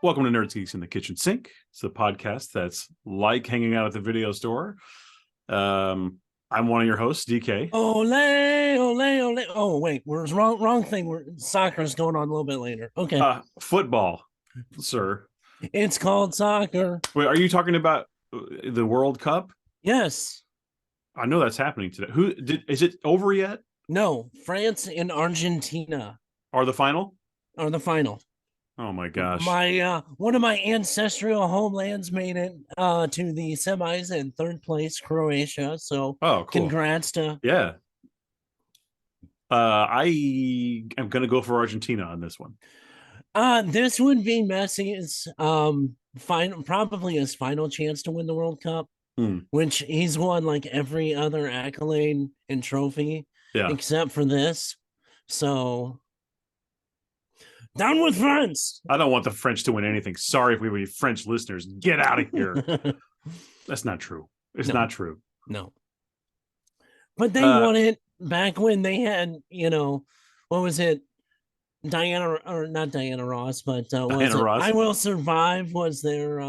Welcome to Nerds Geeks in the Kitchen Sink. It's a podcast that's like hanging out at the video store. I'm one of your hosts, DK. Ole, ole, ole. Oh, wait, we're wrong thing. Soccer's going on a little bit later. Okay. Football, sir. It's called soccer. Wait, are you talking about the World Cup? Yes. I know that's happening today. Is it over yet? No, France and Argentina Are the final? are the final. Oh my gosh. My one of my ancestral homelands made it to the semis in third place, Croatia. So cool. Congrats to I am gonna go for Argentina on this one. This would be Messi's probably his final chance to win the World Cup. Which he's won like every other accolade and trophy except for this. So down with France. I don't want the French to win anything. Sorry if we have any French listeners. Get out of here. That's not true. It's not true. No. But they won it back when they had, what was it? Diana, or not Diana Ross, but Diana Ross. I Will Survive was their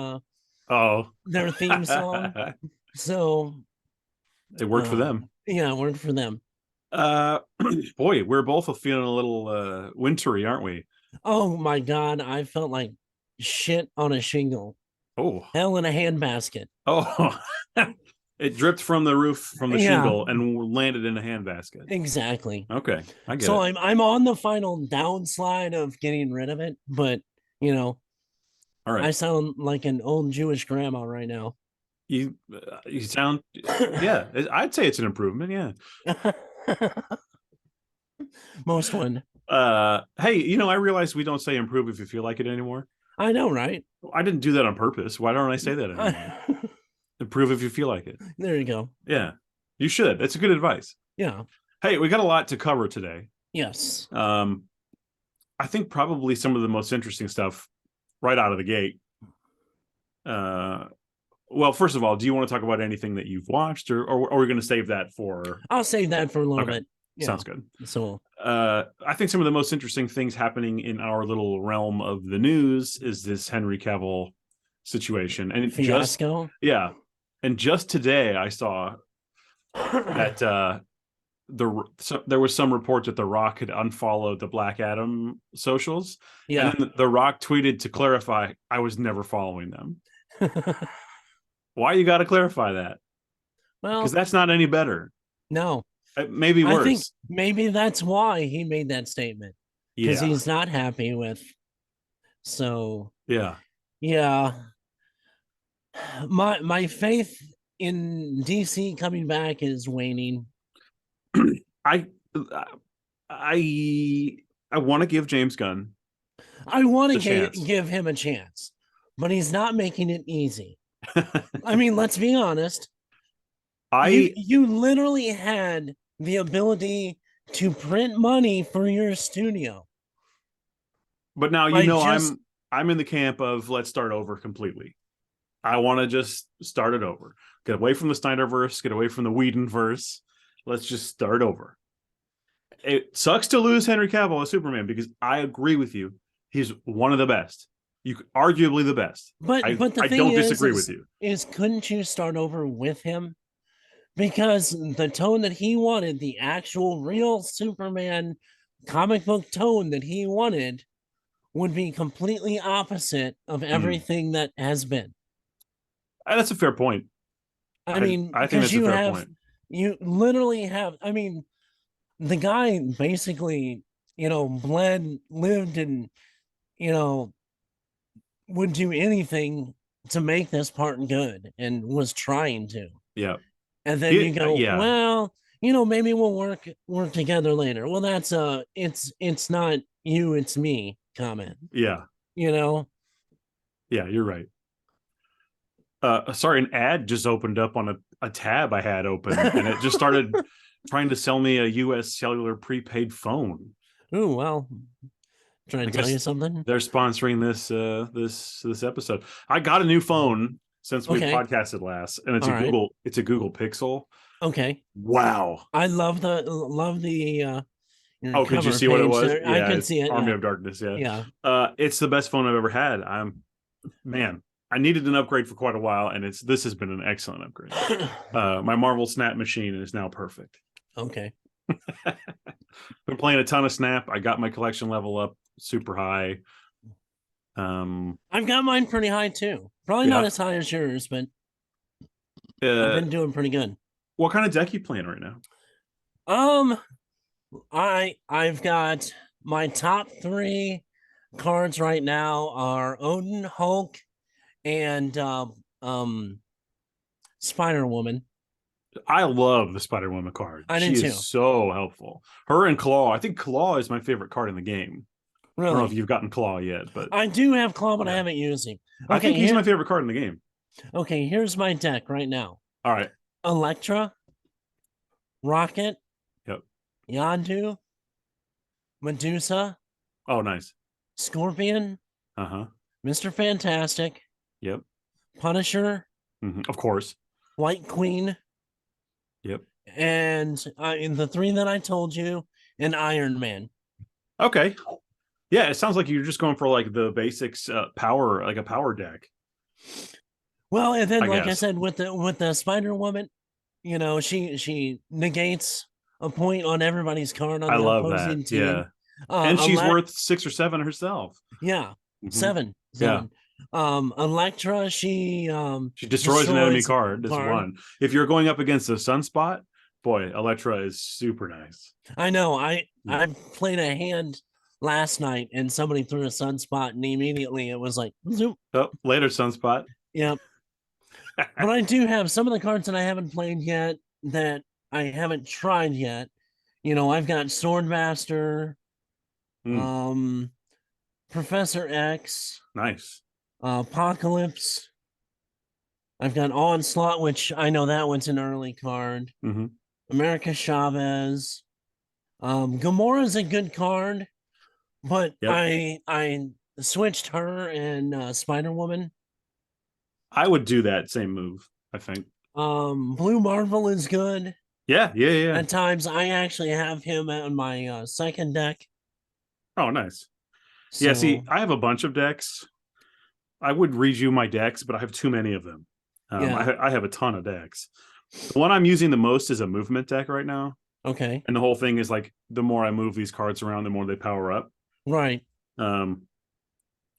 theme song. So it worked for them. Yeah, it worked for them. Boy, we're both feeling a little wintry, aren't we? Oh my God, I felt like shit on a shingle. Oh, hell in a handbasket. Oh, it dripped from the roof from the shingle and landed in a handbasket. Exactly. Okay, I get it. So I'm on the final downslide of getting rid of it, but all right. I sound like an old Jewish grandma right now. You sound, yeah. I'd say it's an improvement. Yeah. Most would. Hey, I realize we don't say improve if you feel like it anymore. I know, right? I didn't do that on purpose. Why don't I say that anymore? Improve if you feel like it. There you go. Yeah, you should. That's a good advice. Yeah. Hey, we got a lot to cover today. Yes. I think probably some of the most interesting stuff right out of the gate. Well, first of all, do you want to talk about anything that you've watched, or are we going to save that for? I'll save that for a little bit. Yeah. Sounds good. So, I think some of the most interesting things happening in our little realm of the news is this Henry Cavill situation, and fiasco. And just today I saw that there was some report that The Rock had unfollowed the Black Adam socials. Yeah, and then The Rock tweeted to clarify, "I was never following them." Why you got to clarify that? Well, because that's not any better. No, maybe worse. I think maybe that's why he made that statement, because he's not happy with. So yeah. My faith in DC coming back is waning. I want to give James Gunn. I want to give him a chance, but he's not making it easy. I mean, let's be honest. You literally had the ability to print money for your studio. But now I'm in the camp of let's start over completely. I want to just start it over. Get away from the Snyderverse, get away from the Whedonverse. Let's just start over. It sucks to lose Henry Cavill as Superman because I agree with you. He's one of the best. Arguably the best. But the I thing don't disagree with you. Couldn't you start over with him? Because the tone that he wanted, the actual real Superman comic book tone that he wanted, would be completely opposite of everything that has been. That's a fair point. I mean, I think that's a fair point. You literally have, I mean, the guy basically, bled, lived, and, would do anything to make this part good and was trying to. Yeah. And then you go, well, maybe we'll work together later. Well, that's it's not you, it's me comment. Yeah. Yeah, you're right. Sorry, an ad just opened up on a tab I had open, and it just started trying to sell me a U.S. cellular prepaid phone. Oh, well. Trying to tell you something? They're sponsoring this episode. I got a new phone since we podcasted last, and it's a Google Pixel. Okay. Wow. I love the could you see what it was? I could see it. Army of Darkness, yeah. It's the best phone I've ever had. I'm Man, I needed an upgrade for quite a while, and this has been an excellent upgrade. My Marvel Snap machine is now perfect. Okay. Been playing a ton of Snap. I got my collection level up super high. I've got mine pretty high too. Probably not as high as yours, but I've been doing pretty good. What kind of deck you playing right now? I've got my top 3 cards right now are Odin, Hulk, and Spider Woman. I love the Spider Woman card. She is so helpful. Her and Claw. I think Claw is my favorite card in the game. Really? I don't know if you've gotten Claw yet, but I do have Claw, but I haven't used him. Okay, I think he's my favorite card in the game. Okay, here's my deck right now. All right. Elektra, Rocket, yep, Yondu, Medusa. Oh, nice. Scorpion. Mr. Fantastic. Yep. Punisher. Of course. White Queen. Yep. And in the 3 that I told you, and Iron Man. Okay. Yeah, it sounds like you're just going for like the basics power, like a power deck. Well, and then I said, with the Spider Woman, you know, she negates a point on everybody's card on the opposing team. Yeah. And she's worth 6 or 7 herself. Yeah. 7. Yeah. Elektra, she destroys an enemy card. This one. If you're going up against a Sunspot, boy, Elektra is super nice. I know. I played a hand last night and somebody threw a Sunspot and immediately it was like, zoop. Oh, later Sunspot. Yep. But I do have some of the cards that I haven't played yet that I haven't tried yet. You know, I've got Swordmaster, Professor X. Nice. Apocalypse. I've got Onslaught, which I know that one's an early card. America Chavez. Gamora's a good card, but I switched her and Spider Woman. I would do that same move, I think. Blue Marvel is good. Yeah. At times, I actually have him on my second deck. Oh, nice. So, yeah, see, I have a bunch of decks. I would read you my decks, but I have too many of them. I have a ton of decks. The one I'm using the most is a movement deck right now. Okay. And the whole thing is like, the more I move these cards around, the more they power up. Right. But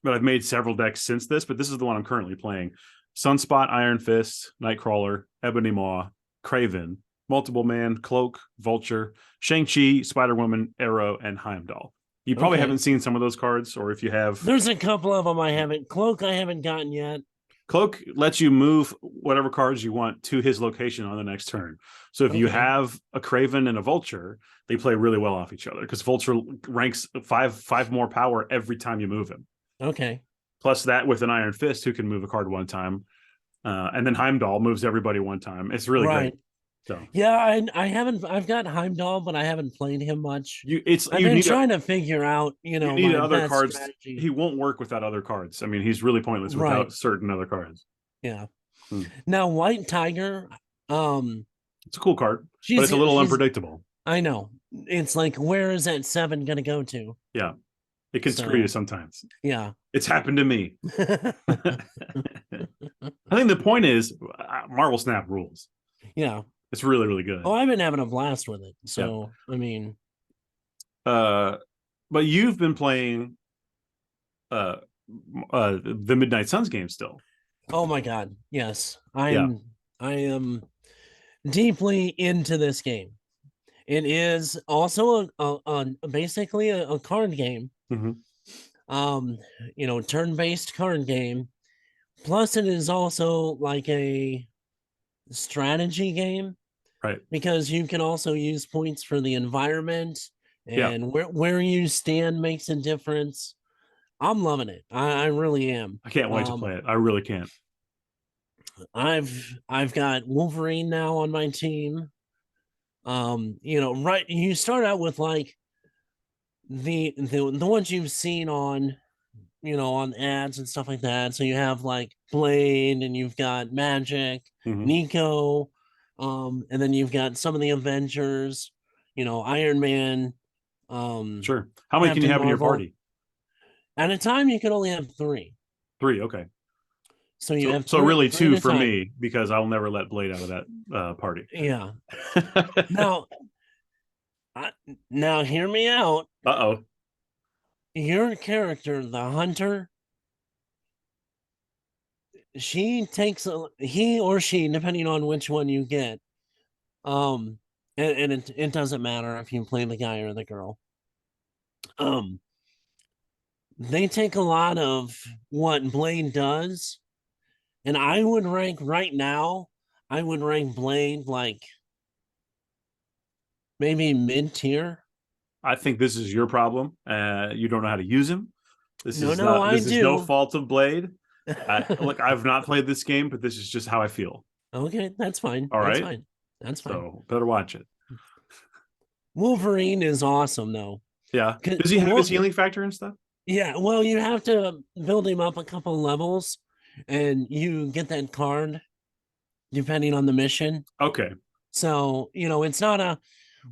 I've made several decks since this, but this is the one I'm currently playing. Sunspot, Iron Fist, Nightcrawler, Ebony Maw, Craven, Multiple Man, Cloak, Vulture, Shang-Chi, Spider-Woman, Arrow, and Heimdall. You probably haven't seen some of those cards, or if you have... There's a couple of them I haven't. Cloak I haven't gotten yet. Cloak lets you move whatever cards you want to his location on the next turn. So if you have a Craven and a Vulture, they play really well off each other, because Vulture ranks five more power every time you move him. Okay. Plus that with an Iron Fist, who can move a card one time. And then Heimdall moves everybody one time. It's really great. So. Yeah, I haven't. I've got Heimdall, but I haven't played him much. I've been trying to figure out, you need other cards. Strategy. He won't work without other cards. I mean, he's really pointless without certain other cards. Yeah. Now, White Tiger. It's a cool card, but it's a little unpredictable. I know. It's like, where is that 7 going to go to? Yeah, it can screw you sometimes. Yeah, it's happened to me. I think the point is, Marvel Snap rules. Yeah. It's really, really good. Oh, I've been having a blast with it. So, I mean, but you've been playing the Midnight Suns game still. Oh my God. Yes. I am deeply into this game. It is also basically a card game. Turn-based card game. Plus it is also like a strategy game, right? Because you can also use points for the environment, and where you stand makes a difference. I'm loving it. I really am. I can't wait to play it. I really can't. I've got Wolverine now on my team. You start out with like the ones you've seen on on ads and stuff like that. So you have like Blade, and you've got Magic, Nico, and then you've got some of the Avengers, Iron Man. Sure. How many can you have in your party? At a time, you can only have 3. 3, okay. So you have so really three 2 at a for time. me because I'll never let Blade out of that party. Yeah. Now, now hear me out. Uh-oh. Your character, the hunter, he or she, depending on which one you get, and it doesn't matter if you play the guy or the girl. Um, they take a lot of what Blade does, and I would rank right now, I would rank Blade like maybe mid tier. I think this is your problem. You don't know how to use him. This No, is no, not. I This is no do. fault of Blade. Look, I've not played this game, but this is just how I feel. Okay, that's fine. All That's right, fine. That's fine. so better watch it. Wolverine is awesome though. Yeah. Does he have his healing factor and stuff? Yeah, well, you have to build him up a couple levels, and you get that card depending on the mission. Okay. So, it's not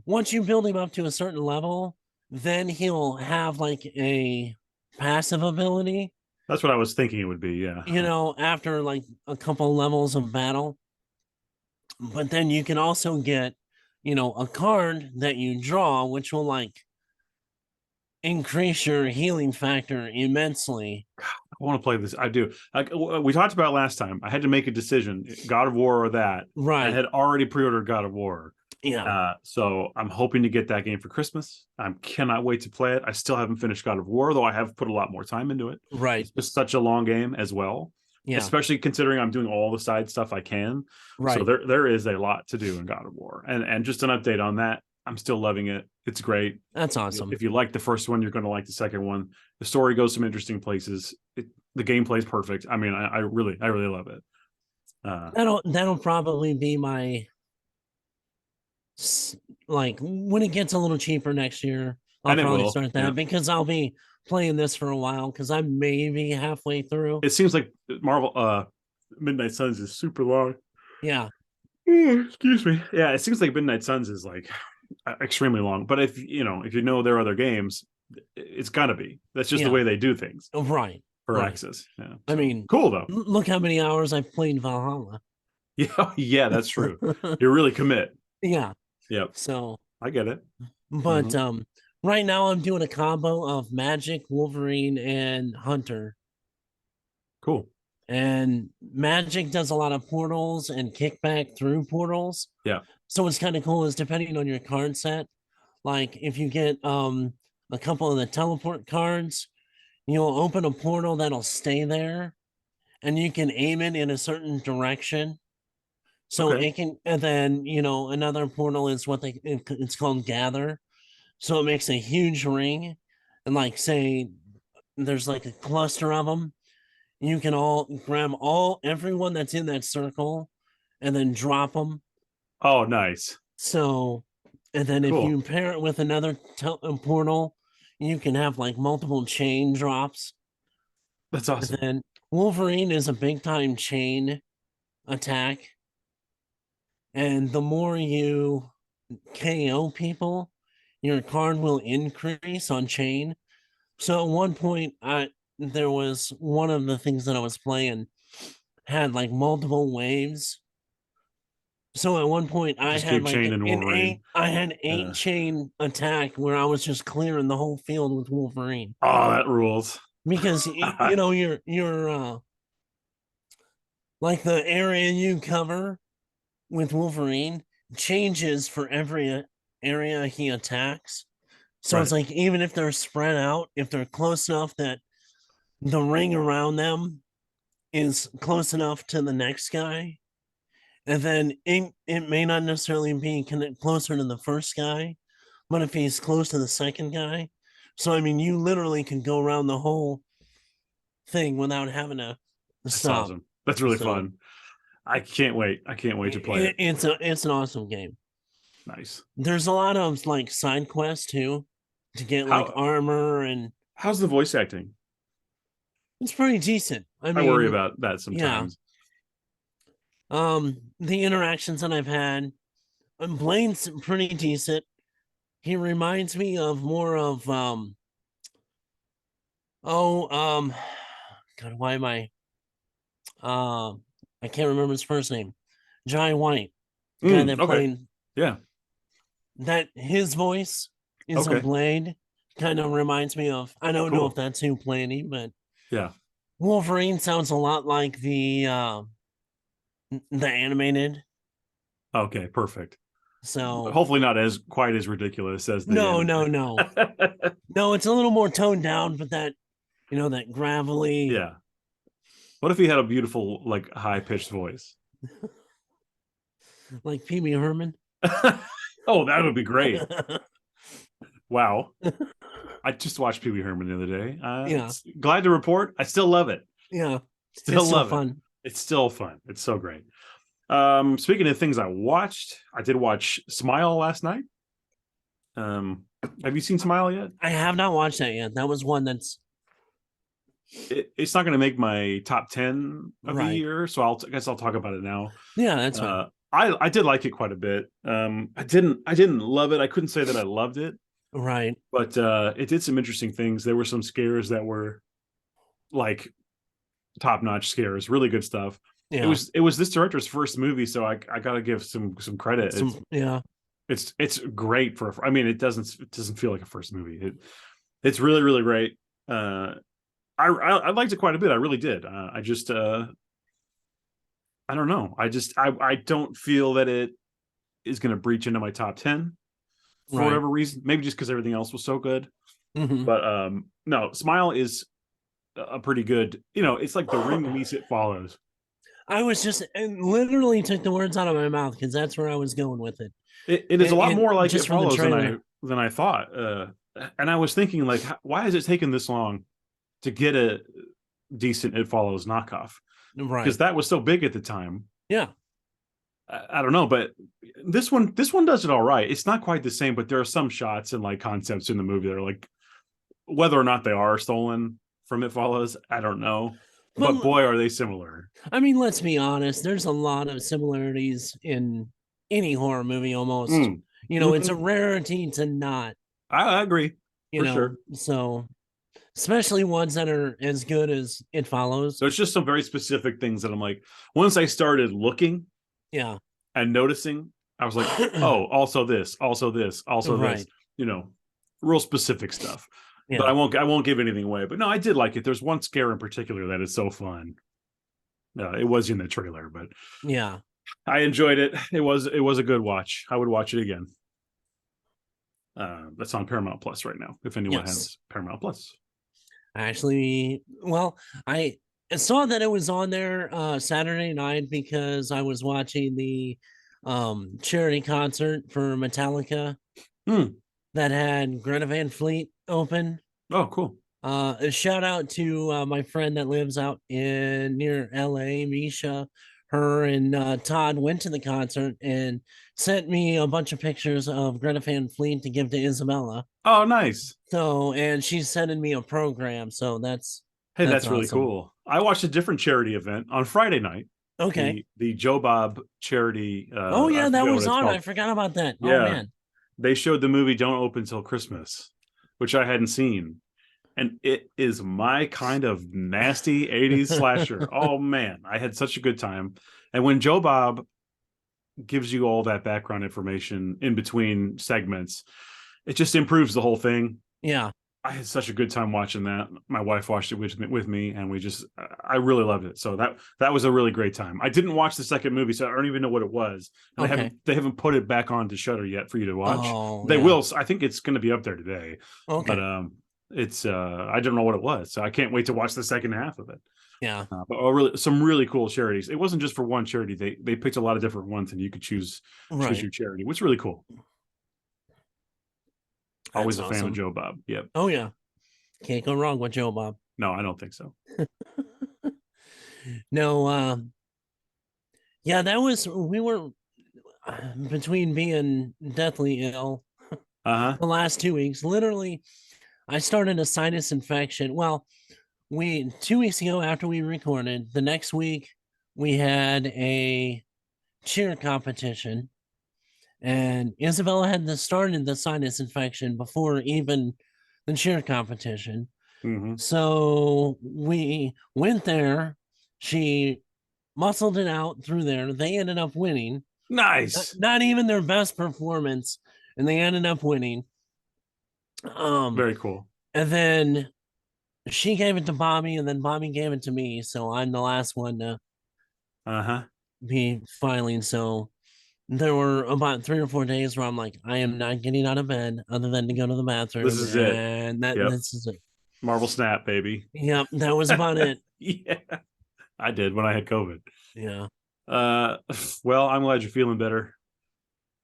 once you build him up to a certain level, then he'll have like a passive ability, That's what I was thinking it would be. Yeah. after like a couple levels of battle. But then you can also get, a card that you draw, which will like increase your healing factor immensely. I want to play this. I do. We talked about last time. I had to make a decision: God of War or that. I Right. had already pre-ordered God of War. Yeah. So I'm hoping to get that game for Christmas. I cannot wait to play it. I still haven't finished God of War, though I have put a lot more time into it. Right. It's just such a long game as well. Yeah. Especially considering I'm doing all the side stuff I can. Right. So there is a lot to do in God of War. And just an update on that. I'm still loving it. It's great. That's awesome. If you like the first one, you're going to like the second one. The story goes some interesting places. The gameplay is perfect. I mean, I really love it. That'll probably be my, like, when it gets a little cheaper next year, I'll probably start that, because I'll be playing this for a while, because I'm maybe halfway through. It seems like Marvel Midnight Suns is super long. Yeah. Excuse me. Yeah, it seems like Midnight Suns is like extremely long. But if you know their other games, it's gotta be. That's just the way they do things. Right. For Access. Yeah. I mean, cool though. Look how many hours I've played Valhalla. Yeah, that's true. You really commit. Yeah. Yep. So I get it. But right now I'm doing a combo of Magic, Wolverine, and Hunter. Cool. And Magic does a lot of portals and kickback through portals. Yeah. So what's kind of cool is, depending on your card set, like if you get a couple of the teleport cards, you'll open a portal that'll stay there, and you can aim it in a certain direction. So it can, and then another portal is it's called Gather. So it makes a huge ring, and like say there's like a cluster of them. You can all grab everyone that's in that circle, and then drop them. Oh, nice. So, and then if you pair it with another portal, you can have like multiple chain drops. That's awesome. And then Wolverine is a big time chain attack. And the more you KO people, your card will increase on chain. So at one point, there was one of the things that I was playing had like multiple waves. So at one point, I had like an eight chain attack where I was just clearing the whole field with Wolverine. Oh, that rules. Because you're like, the area you cover with Wolverine changes for every area he attacks. So it's like, even if they're spread out, if they're close enough that the ring around them is close enough to the next guy, and then it may not necessarily be closer to the first guy, but if he's close to the second guy. So I mean, you literally can go around the whole thing without having to stop. Awesome. That's really fun. I can't wait. I can't wait to play it. It's an awesome game. Nice. There's a lot of like side quests too, to get like armor. And how's the voice acting? It's pretty decent. I mean, I worry about that sometimes. Yeah. The interactions that I've had, Blaine's pretty decent. He reminds me of more of God, why am I can't remember his first name. Jai White, the guy that Okay. played Yeah. that his voice is a Okay. Blade. Kind of reminds me of, I don't know if Cool. that's who played him, but Yeah. Wolverine sounds a lot like the animated. Okay. Perfect. So Hopefully not as quite as ridiculous as the no, no, anime. no. No, it's a little more toned down, but that that gravelly, Yeah. What if he had a beautiful, like, high pitched voice? like Pee Wee Herman. Oh, that would be great. Wow. I just watched Pee Wee Herman the other day. Yeah, Glad to report, I still love it. yeah. Still It's still love it. fun. It's still fun. It's so great. Speaking of things I watched, I did watch Smile last night. Have you seen Smile yet? I have not watched that yet. That was one that's It's not going to make my top 10 of the right. year, so I guess I'll talk about it now. Yeah, that's fine. I did like it quite a bit. I didn't love it. I couldn't say that I loved it, Right. but it did some interesting things. There were some scares that were like top notch scares, really good stuff. Yeah. It was this director's first movie, so I got to give some credit. Yeah. It's great for. I mean, it doesn't feel like a first movie. It's really really great. I liked it quite a bit. I really did. I just I don't know. I don't feel that it is going to breach into my top 10 for Right. whatever reason. Maybe just because everything else was so good. Hmm. But no, Smile is a pretty good. It's like The Ring meets It Follows. I was just and literally took the words out of my mouth because that's where I was going with it. It is a lot more like It Just for the Follows trailer. than I thought. And I was thinking, like, why has it taken this long to get a decent It Follows knockoff? Because Right. that was so big at the time. Yeah. I don't know, but this one does it all right. It's not quite the same, but there are some shots and like concepts in the movie that are like, whether or not they are stolen from It Follows, I don't know. But But boy, are they similar. I mean, let's be honest. There's a lot of similarities in any horror movie almost. Mm. It's a Mm-hmm. rarity to not, I agree for sure. so especially ones that are as good as It Follows. There's just some very specific things that I'm like, once I started looking Yeah. and noticing, I was like, oh, also this, also this, also this, Right. real specific stuff. But Yeah. I won't give anything away. But no, I did like it. There's one scare in particular that is so fun. It was in the trailer, but Yeah. I enjoyed it. It was a good watch. I would watch it again. That's on Paramount Plus right now. If anyone Yes. has Paramount Plus. Actually, well, I saw that it was on there Saturday night because I was watching the charity concert for Metallica Hmm. that had Greta Van Fleet open. Oh, cool. A shout out to my friend that lives out in near LA, Misha. Her and Todd went to the concert and sent me a bunch of pictures of Greta Van Fleet to give to Isabella. Oh, nice. So, and she's sending me a program. So Hey, that's that's really awesome. cool. I watched a different charity event on Friday night. Okay. The Joe Bob charity. Oh I yeah, that forget what was it's on. I called. forgot about that. Oh Yeah, man. they showed the movie Don't Open Till Christmas, which I hadn't seen, and it is my kind of nasty '80s slasher. Oh man, I had such a good time. And when Joe Bob gives you all that background information in between segments, it just improves the whole thing. Yeah. I had such a good time watching that. My wife watched it with me, and I really loved it. So that was a really great time. I didn't watch the second movie, so I don't even know what it was. And Okay. they haven't put it back on to Shutter yet for you to watch. Oh They yeah. will. I think it's going to be up there today. But Okay. it's I don't know what it was, so I can't wait to watch the second half of it. Yeah. But some really cool charities. It wasn't just for one charity. They picked a lot of different ones, and you could choose Right. your charity, which is really cool. That's Always a fan of awesome. Joe Bob. Yep. Oh yeah. Can't go wrong with Joe Bob. No, I don't think so. No, yeah, that was we were between being deathly ill Uh-huh. the last 2 weeks. Literally, I started a sinus infection. Well, we 2 weeks ago after we recorded, the next week we had a cheer competition, and Isabella had started the sinus infection before even the cheer competition. So we went there. She muscled it out through there. They ended up winning. Nice. Not even their best performance, and they ended up winning. Very cool. And then she gave it to Bobby, and then Bobby gave it to me. So I'm the last one to be filing. So there were about 3 or 4 days where I'm like, I am not getting out of bed other than to go to the bathroom. This is it. And this is it. Marvel Snap, baby. Yep, that was about it. Yeah. I did when I had COVID. Yeah. Well, I'm glad you're feeling better.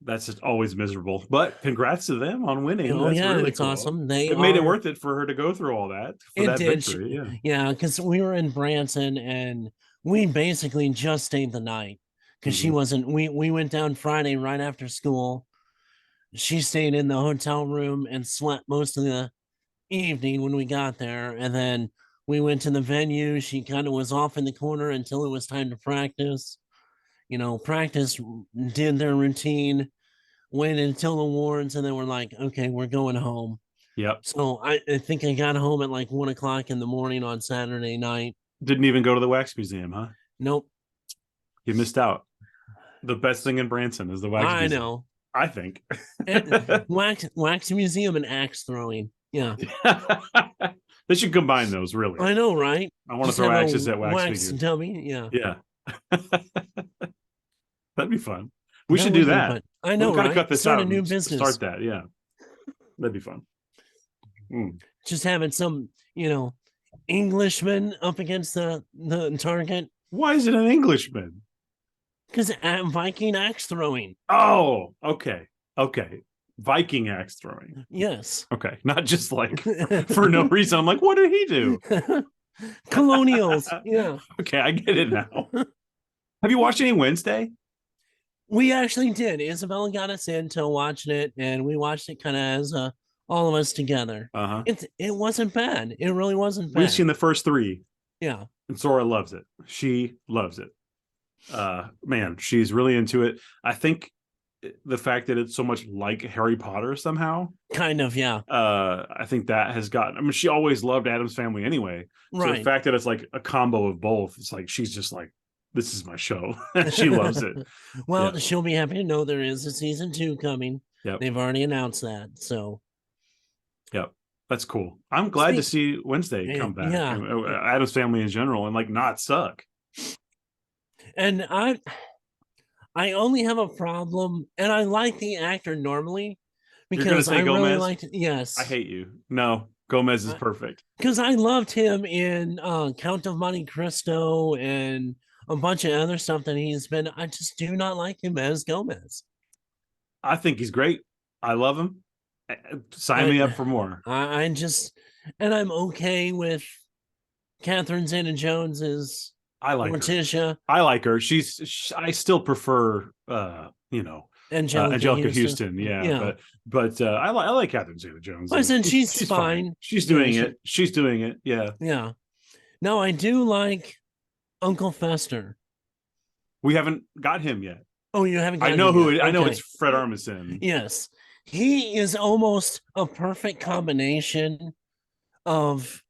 That's just always miserable. But congrats to them on winning. Oh, That's yeah, really it's cool. awesome. It made it worth it for her to go through all that for that did. victory. Yeah, because we were in Branson and we basically just stayed the night because she wasn't. We went down Friday right after school. She stayed in the hotel room and slept most of the evening when we got there, and then we went to the venue. She kind of was off in the corner until it was time to practice. Practice, did their routine, waited until the awards, and then we're like, okay, we're going home. Yep. So I think I got home at like 1 o'clock in the morning on Saturday night. Didn't even go to the wax museum, huh? Nope. You missed out. The best thing in Branson is the wax museum. I know. I think. wax museum and axe throwing. Yeah. They should combine those, really. I know, right? I want to throw axes at wax figures. Dummy. Yeah. Yeah. That'd be fun. We should do that. I know, We've got right? to cut this Start out. A new business. Start that. Yeah. That'd be fun. Just having some, Englishman up against the target. Why is it an Englishman? Because Viking axe throwing. Oh, okay. Viking axe throwing. Yes. Okay. Not just like for no reason. I'm like, what did he do? Colonials. Yeah. Okay, I get it now. Have you watched any Wednesday? We actually did. Isabella got us into watching it, and we watched it kind of as all of us together. It wasn't bad. It really wasn't bad. We've seen the first 3. Yeah. And Sora loves it. She loves it. Man, she's really into it. I think the fact that it's so much like Harry Potter somehow. Kind of, yeah. I think that has gotten, I mean, she always loved Addams Family anyway. Right. So the fact that it's like a combo of both, it's like she's just like, this is my show. She loves it. Well, she'll be happy to know there is a season 2 coming. Yep. They've already announced that. So yep. That's cool. I'm glad to see Wednesday come back. Yeah. Addams Family in general and like not suck. And I only have a problem, and I like the actor normally because I Gomez? Really liked. Yes, I hate you. No, Gomez is perfect because I loved him in Count of Monte Cristo and a bunch of other stuff that he's been. I just do not like him as Gomez. I think he's great. I love him. Sign me up for more. I'm okay with Catherine Zeta-Jones's. I like Morticia. Her. I like her. I still prefer, Angelica Houston. Yeah. But I like Catherine Zeta-Jones. I said she's fine. She's doing it. She's doing it. Yeah. Yeah. No, I do like Uncle Fester. We haven't got him yet. Oh, you haven't got him yet. I know it's Fred Armisen. Yes. He is almost a perfect combination of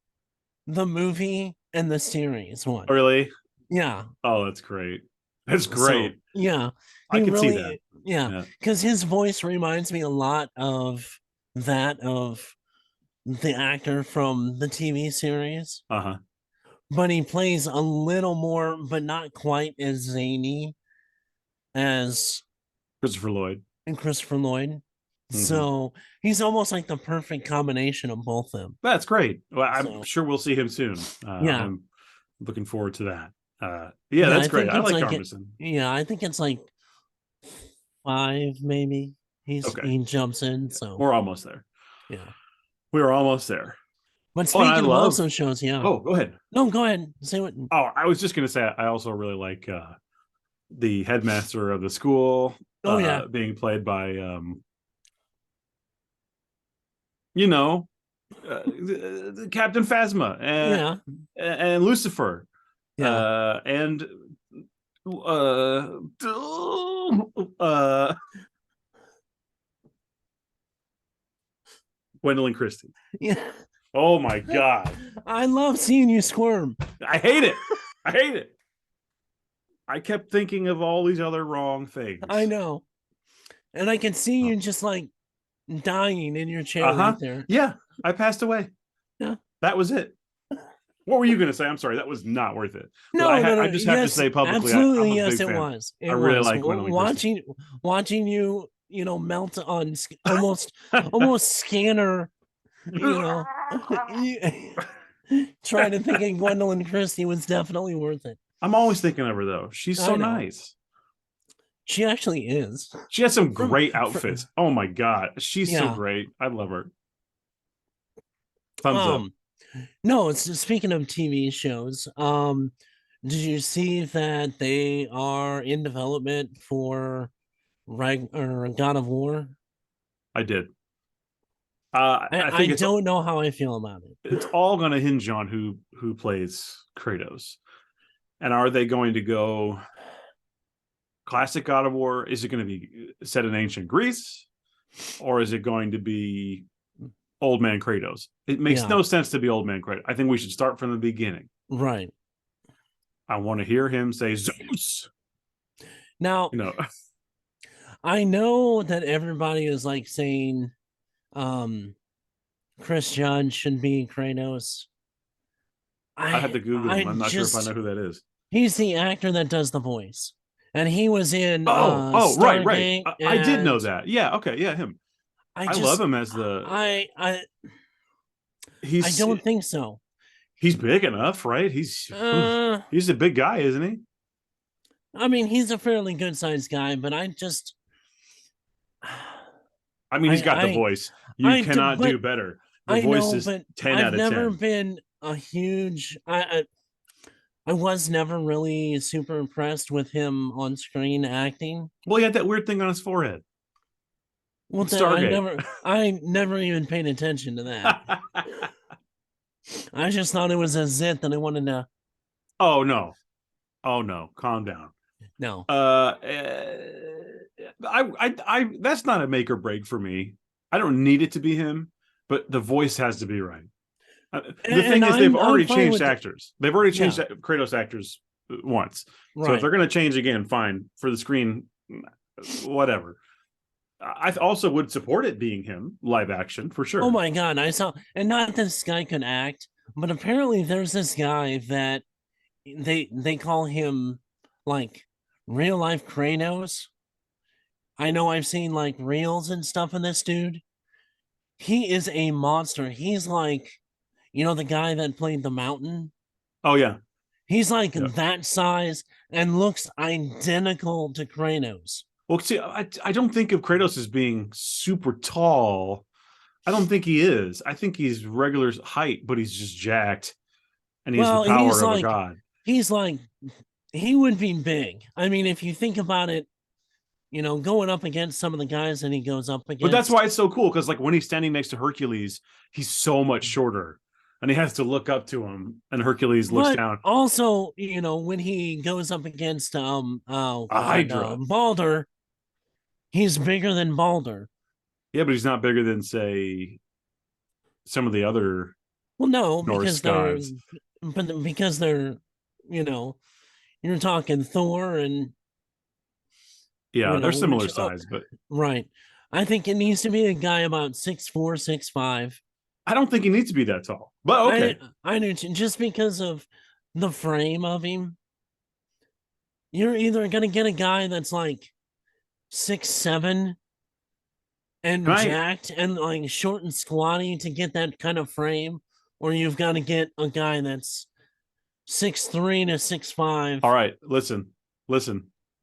the movie and the series one. Really? Yeah. Oh, that's great. That's great. So, yeah. I can see that. Yeah. Because his voice reminds me a lot of that of the actor from the TV series. But he plays a little more, but not quite as zany as Christopher Lloyd. So he's almost like the perfect combination of both of them. That's great. Well, I'm sure we'll see him soon. I'm looking forward to that. That's great. I like Armisen. I think it's like 5, maybe. He jumps in. So we're almost there. Yeah, we're almost there. But speaking of also shows, Oh, go ahead. No, go ahead. Say what. Oh, I was just gonna say I also really like the headmaster of the school. Being played by Captain Phasma and Lucifer. Yeah. And Gwendolyn Christie. Yeah. Oh my God. I love seeing you squirm. I hate it. I hate it. I kept thinking of all these other wrong I things. know. And I can see you just like dying in your chair Uh-huh. right there. Yeah, I passed away. Yeah. That was it. What were you going to say? I'm sorry, that was not worth it. But No, no, I no. just have to Yes, say publicly, I'm absolutely. a Yes, big it fan. was. I It really was like Gwendolyn Christie. watching you, melt on almost scanner, you know, trying to think of Gwendolyn Christie was definitely worth it. I'm always thinking of her though. She's so I know. nice. She actually is. She has some From, great from outfits. Oh my God. She's so yeah. great. I love her. Thumbs up. Um, no, it's speaking of TV shows. Did you see that they are in development for God of War? I did. I, I I think don't know how I feel about it. it's all going to hinge on who plays Kratos, and are they going to go classic God of War? Is it going to be set in ancient Greece, or is it going to be old man Kratos? It makes Yeah, no sense to be old man Kratos. I think we should start from the beginning. right. I want to hear him say Zeus. Now, You know, I know that everybody is like saying um Chris Judge should be Kratos. I had I to Google him. I I'm not sure if I know just who that is. he's the actor that does the voice. And he was in Oh, right, right. Stargate, I did know and that. Yeah, okay, yeah, him. I I love just him as the I I I he's don't think so. he's big enough, right? Uh He's a big guy, isn't he? I mean, he's a fairly good sized guy, but I just I mean, he's got the I voice. You cannot but do better. The I voice know, is but 10 I've out of never 10. been a huge I was never really super impressed with him on screen acting. Well, he had that weird thing on his forehead. Well, that Stargate. I never even paid attention to that. I just thought it was a zit that I wanted to. Oh no. Oh no. Calm down. No. That's not a make or break for me. I don't need it to be him, but the voice has to be right. The thing And is, they've I'm already fine changed with actors. They've already changed yeah, Kratos actors once. So if right. they're going to change again, fine. For the screen, whatever. I also would support it being him live action for Oh sure. my god, I saw, and not that this guy could act, but apparently there's this guy that they call him like real life Kratos. I know I've seen like reels and stuff of this dude. He is a monster. He's like, the guy that played the mountain. Oh yeah, He's like yeah. that size and looks identical to Kratos. Well, see, I don't think of Kratos as being super tall. I don't think he is. I think he's regular height, but he's just jacked, and he has the Well, power of a god. he's like he would be big. I mean, if you think about it, going up against some of the guys that he goes up But that's against. why it's so cool because, like, when he's standing next to Hercules, he's so much shorter, and he has to look up to him, and Hercules looks But down. also, when he goes up against oh A god, Hydra. Balder, he's bigger than Balder. Yeah, but he's not bigger than, say, some of the other Well, no, Norse gods. because they're, you know, you're talking Thor and Yeah, they're similar which size, but right. I think it needs to be a guy about 6'4", 6'5". I don't think he needs to be that tall. But okay. I do too, just because of the frame of him. You're either gonna get a guy that's like 6'7" and Right. jacked and like short and squatty to get that kind of frame, or you've got to get a guy that's 6'3" to 6'5". All right. Listen.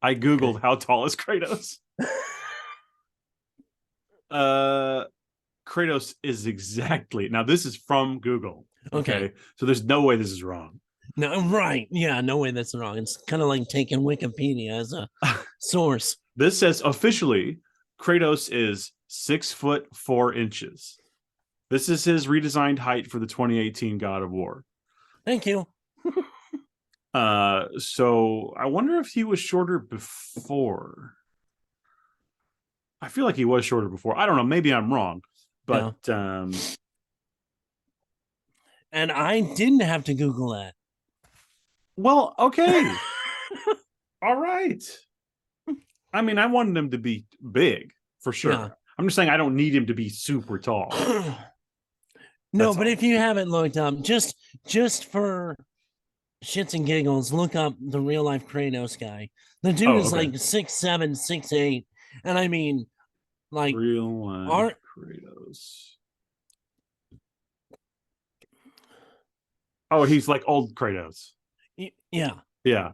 I Okay. Googled how tall is Kratos. Uh Kratos is exactly now. This is from Google. Okay. Okay. So there's no way this is wrong. No, right. Yeah, no way that's wrong. It's kind of like taking Wikipedia as a source. This says officially Kratos is 6'4". This is his redesigned height for the 2018 God of War. Thank you. So I wonder if he was shorter before. I feel like he was shorter before. I don't know. Maybe I'm wrong, Yeah. but And I didn't have to Google that. Well, okay. All right. I mean, I wanted him to be big for sure. Yeah. I'm just saying I don't need him to be super tall. No, but if you haven't looked up, just for shits and giggles, look up the real life Kratos guy. The dude is like 6'7", 6'8", and I mean, like real life Kratos. Oh, he's like old Kratos. Yeah. Yeah.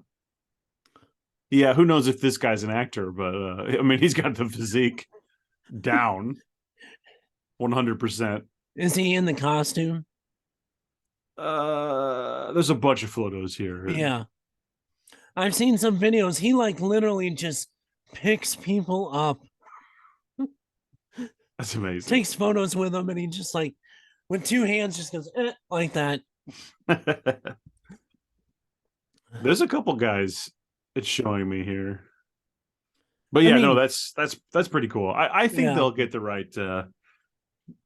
Yeah, who knows if this guy's an actor, but I mean, he's got the physique down 100%. Is he in the costume? There's a bunch of photos here. Yeah. I've seen some videos. He like literally just picks people up. That's amazing. Takes photos with them, and he just like with two hands just goes like that. There's a couple guys it's showing me here. But yeah, I mean, no, that's pretty cool. I think they'll get the right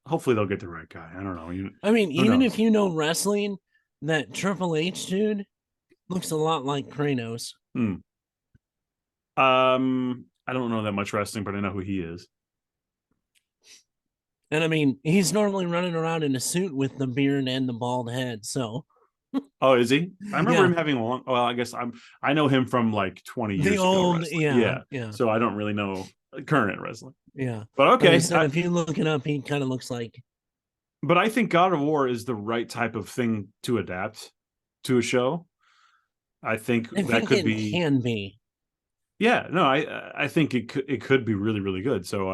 hopefully they'll get the right guy. I don't know. I mean, even if you know wrestling, that Triple H dude looks a lot like Kratos. I don't know that much wrestling, but I know who he is. And I mean, he's normally running around in a suit with the beard and the bald head. So, oh, is he? I remember him having a long. Well, I guess I know him from like 20 years ago. Yeah. So I don't really know current wrestling. Yeah, but okay. So if you look it up, he kind of looks like. But I think God of War is the right type of thing to adapt to a show. I think that could be. Can be. Yeah, no, I think it could be really, really good. So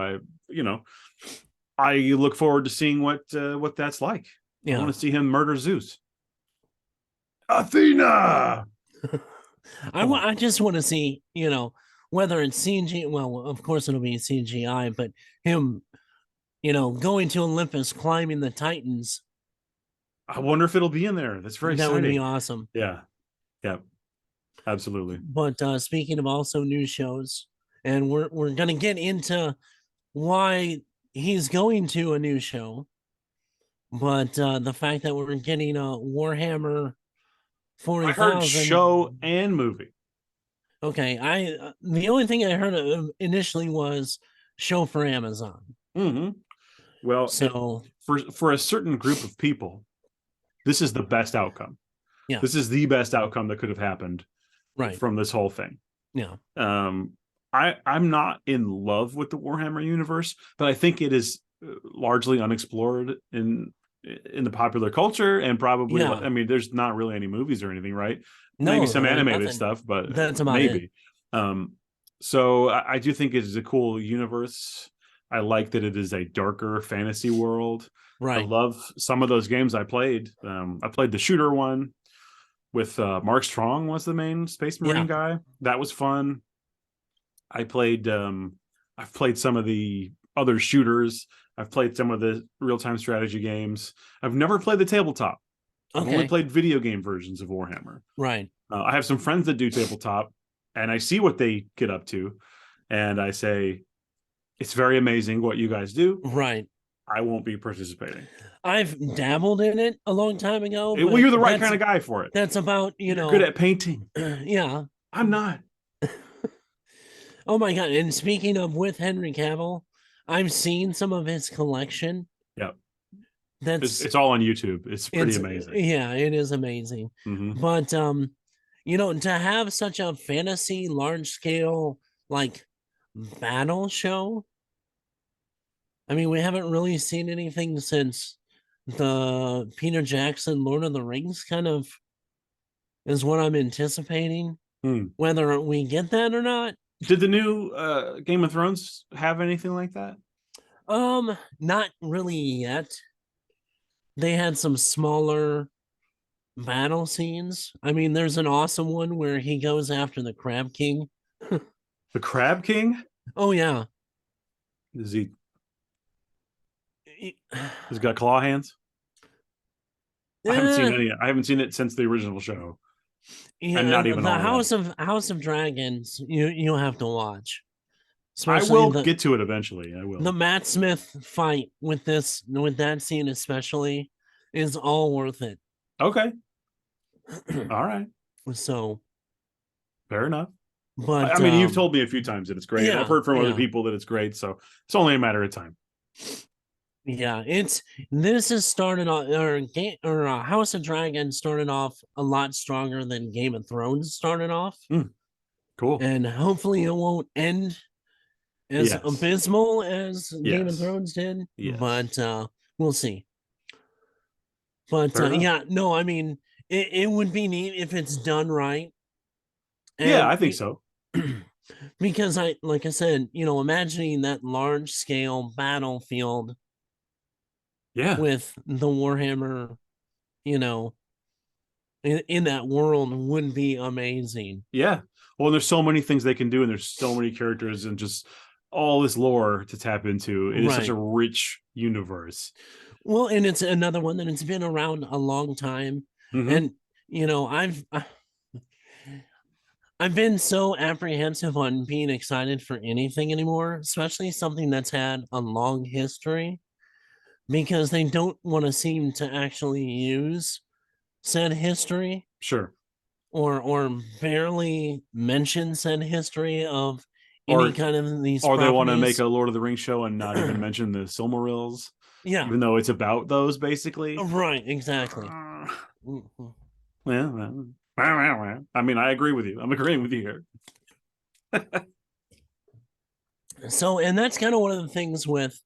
I look forward to seeing what that's like. Yeah. I want to see him murder Zeus. Athena. I just want to see, whether it's CG. Well, of course it'll be CGI, but him, going to Olympus, climbing the Titans. I wonder if it'll be in there. That's very exciting. That would be awesome. Yeah. Absolutely. But speaking of also new shows, and we're gonna get into why he's going to a new show, but the fact that we're getting a Warhammer 40,000 I heard show and movie. Okay, the only thing I heard of initially was show for Amazon. Mm-hmm. Well, so for a certain group of people, this is the best outcome. Yeah, this is the best outcome that could have happened. Right. From this whole thing. Yeah. I'm not in love with the Warhammer universe, but I think it is largely unexplored in the popular culture, and probably I mean, there's not really any movies or anything, right? No, maybe some animated stuff, but that's maybe. So I do think it is a cool universe. I like that it is a darker fantasy world. Right. I love some of those games I played. I played the shooter one with Mark Strong was the main Space Marine guy. That was fun. I've played some of the other shooters. I've played some of the real-time strategy games. I've never played the tabletop. I've only played video game versions of Warhammer. Right. I have some friends that do tabletop, and I see what they get up to, and I say, it's very amazing what you guys do. Right. I won't be participating. I've dabbled in it a long time ago. Well, you're the right kind of guy for it. That's about, you're good at painting. Yeah. I'm not. Oh my God. And speaking of with Henry Cavill, I've seen some of his collection. Yep. It's all on YouTube. It's pretty amazing. Yeah, it is amazing. Mm-hmm. But to have such a fantasy large scale like battle show. I mean, we haven't really seen anything since the Peter Jackson Lord of the Rings kind of is what I'm anticipating. Whether we get that or not. Did the new Game of Thrones have anything like that? Not really yet. They had some smaller battle scenes. I mean, there's an awesome one where he goes after the Crab King. The Crab King? Oh yeah. Is he? He's got claw hands. I haven't seen any. I haven't seen it since the original show. Yeah, and not even the House of Dragons. You'll have to watch. Especially I will get to it eventually. I will. The Matt Smith fight with that scene especially is all worth it. Okay. All right. So, fair enough. but I mean, you've told me a few times that it's great. I've yeah, heard from other yeah. people that it's great, so it's only a matter of time. Yeah, this has started off, or game, or House of Dragon started off a lot stronger than Game of Thrones started off, Cool. and hopefully it won't end as Yes. abysmal as Game of Yes. Thrones did. Yes. But we'll see. But Fair enough. yeah, no, I mean it would be neat if it's done right, Yeah, and I think so. because I like I said, imagining that large scale battlefield Yeah. with the Warhammer, you know, in that world would be amazing. Yeah. Well, there's so many things they can do, and there's so many characters and just all this lore to tap into. It is such a Right. rich universe. Well, and it's another one that it's been around a long time. Mm-hmm. And I've been so apprehensive on being excited for anything anymore, especially something that's had a long history, because they don't want to seem to actually use said history Sure. or barely mention said history of any Or kind of these or they want to make properties. a Lord of the Rings show and not even mention the Silmarils, Yeah, even though it's about those basically. right, exactly. Uh, Mhm. well, I mean, I agree with you. I'm agreeing with you here. So, and that's kind of one of the things with,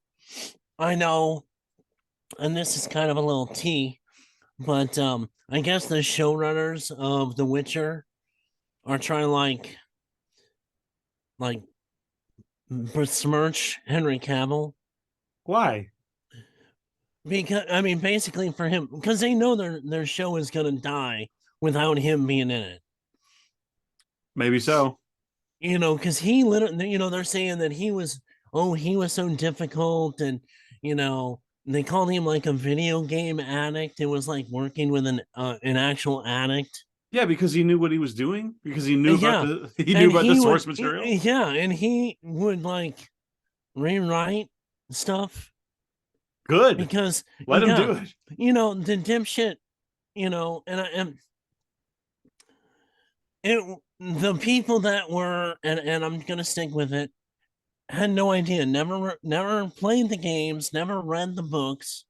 I know, and this is kind of a little tea, but I guess the showrunners of The Witcher are trying to like besmirch Henry Cavill, Why? because I mean basically for him, because they know their show is gonna die without him being in it. Maybe so. Because he literally, they're saying that he was so difficult, and they called him like a video game addict. It was like working with an actual addict. Yeah, because he knew what he was doing. Because he knew about Yeah, the he knew and about the source material. yeah, and he would like rewrite stuff Good. because Let him yeah, do it. the dipshit, and it the people that were, and I'm gonna stick with it, had no idea, never played the games, never read the books,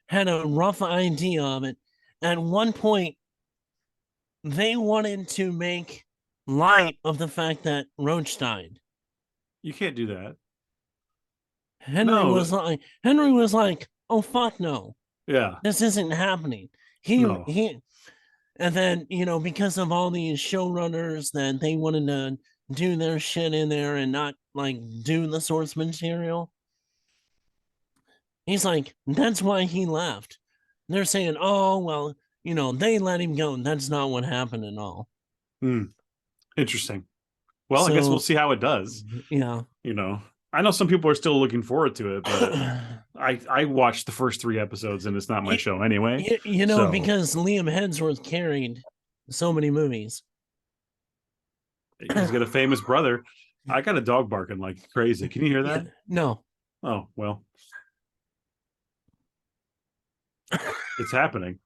had a rough idea of it. At one point, they wanted to make light of the fact that Roach died. You can't do that. Henry No. was like, Henry was like, "Oh fuck no, Yeah. this isn't happening." He No. he, and then because of all these showrunners that they wanted to do their shit in there and not like do the source material. He's like, that's why he left. They're saying, oh, well, they let him go. That's not what happened at all. Interesting. Well, I guess we'll So, see how it does. yeah. You know, I know some people are still looking forward to it, but I watched the first 3 episodes and it's not my show anyway. So because Liam Hemsworth carried so many movies. he's got a famous brother. I got a dog barking like crazy. Can you hear Yeah, that? no. Oh, well, it's happening.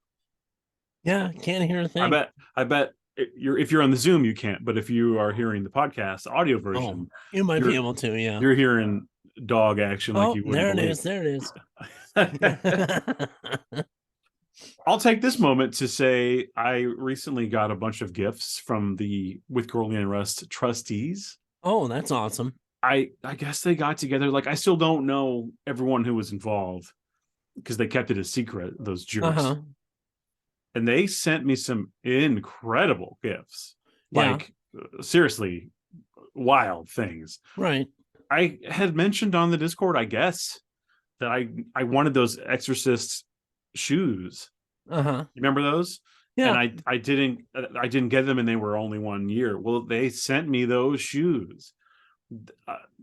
Yeah, can't hear a thing. I bet if you're on the Zoom, you can't, but if you are hearing the podcast audio Oh, version, you might be you're able to, yeah. you're hearing dog action like Oh, you wouldn't there it believe. is. There it is. I'll take this moment to say I recently got a bunch of gifts from the With Corley and Rust trustees. Oh, that's awesome. I guess they got together. Like, I still don't know everyone who was involved because they kept it a secret, those jerks. Uh-huh. And they sent me some incredible gifts. Yeah. Like, seriously, wild things. Right. I had mentioned on the Discord, I guess, that I wanted those Exorcist shoes. Uh-huh. You remember those? Yeah. And I didn't get them, and they were only 1 year. Well, they sent me those shoes.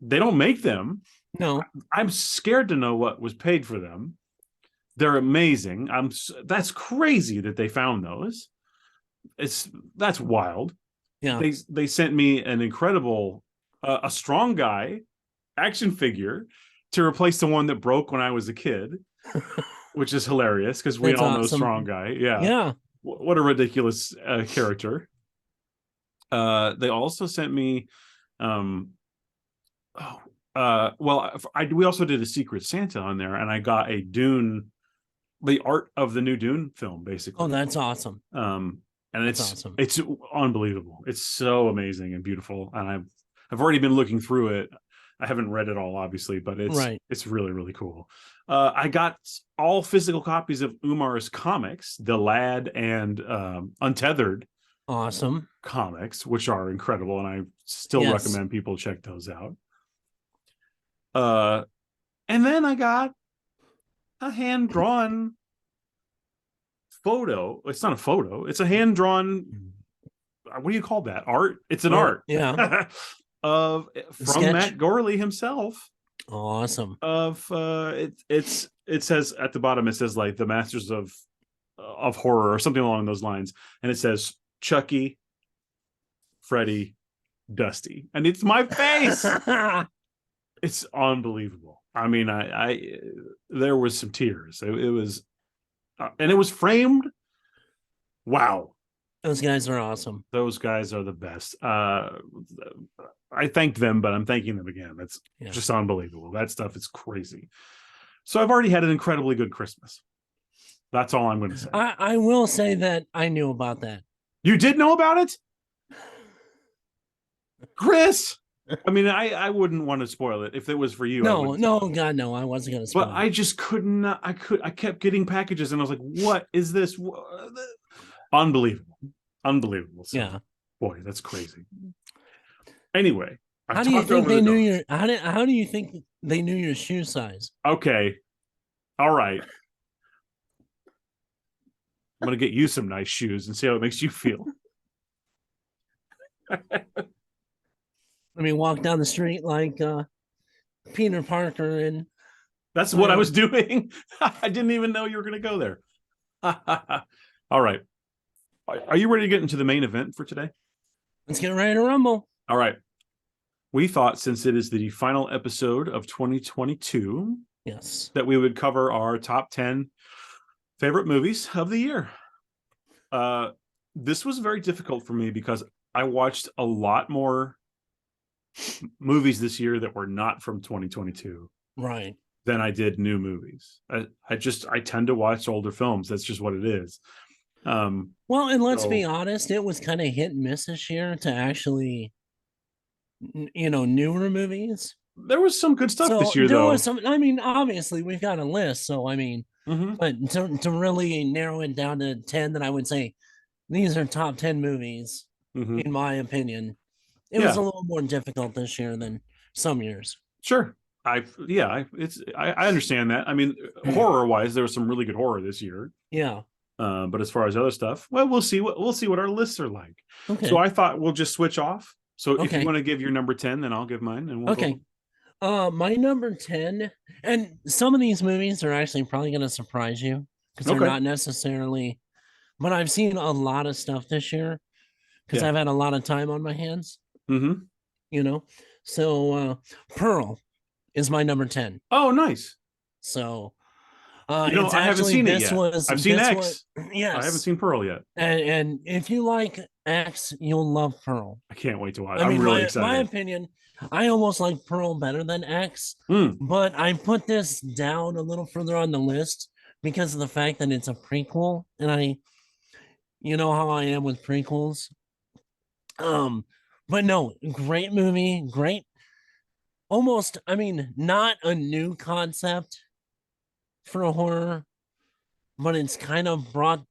They don't make them. No. I'm scared to know what was paid for them. They're amazing. That's crazy that they found those. That's wild. Yeah. They sent me an incredible a strong guy action figure to replace the one that broke when I was a kid. which is hilarious because we That's all know awesome. Strong Guy. Yeah. Yeah. What a ridiculous character. They also sent me, we also did a Secret Santa on there, and I got a Dune, the art of the new Dune film, basically. Oh, that's awesome. And that's awesome. It's unbelievable. It's so amazing and beautiful, and I've already been looking through it. I haven't read it all, obviously, but it's really, really cool. I got all physical copies of Umar's comics, The Lad and Untethered. Awesome comics, which are incredible, and I still recommend people check those out. And then I got a hand-drawn photo. It's not a photo. It's a hand-drawn. What do you call that? Art? It's an art. Yeah. From sketch. Matt Gorley himself. Awesome. Of it says at the bottom, it says like the Masters of Horror or something along those lines, and it says Chucky, Freddy, Dusty, and it's my face. It's unbelievable. I mean, I there was some tears. It was, and it was framed. Wow, those guys are awesome. Those guys are the best. I thanked them, but I'm thanking them again. That's just unbelievable. That stuff is crazy. So I've already had an incredibly good Christmas. That's all I'm going to say. I will say that I knew about that. You did know about it? Chris, I mean, I wouldn't want to spoil it if it was for you. No, God, no, I wasn't going to spoil it. But I just couldn't. I kept getting packages, and I was like, "What is this?" Unbelievable. So, yeah, boy, that's crazy. Anyway, how do you think they knew your? How do you think they knew your shoe size? Okay, all right. I'm gonna get you some nice shoes and see how it makes you feel. I mean, walk down the street like Peter Parker, and that's what I was doing. I didn't even know you were going to go there. All right, are you ready to get into the main event for today? Let's get ready to rumble. All right. We thought, since it is the final episode of 2022, that we would cover our top 10 favorite movies of the year. This was very difficult for me because I watched a lot more movies this year that were not from 2022, right, than I did new movies. I tend to watch older films. That's just what it is. Well, and let's be honest, it was kind of hit and miss this year to actually, newer movies. There was some good stuff this year, though. Was some. I mean, obviously we've got a list, so I mean, but to really narrow it down to 10, that I would say these are top 10 movies, in my opinion. It was a little more difficult this year than some years. Sure. I understand that. I mean, horror wise, there was some really good horror this year. Yeah. But as far as other stuff, well, we'll see what our lists are like. Okay. So I thought we'll just switch off. So if you want to give your number 10, then I'll give mine, and we'll go. My number 10, and some of these movies are actually probably going to surprise you because they're not necessarily, but I've seen a lot of stuff this year because I've had a lot of time on my hands. So Pearl is my number 10. Oh, nice. So I haven't seen it yet. I've seen X. Yes, I haven't seen Pearl yet. And if you like X, you'll love Pearl. I can't wait to watch. I'm really excited. My opinion, I almost like Pearl better than X, but I put this down a little further on the list because of the fact that it's a prequel, and you know how I am with prequels. But no, great movie, great. Almost, I mean, not a new concept for a horror, but it's kind of brought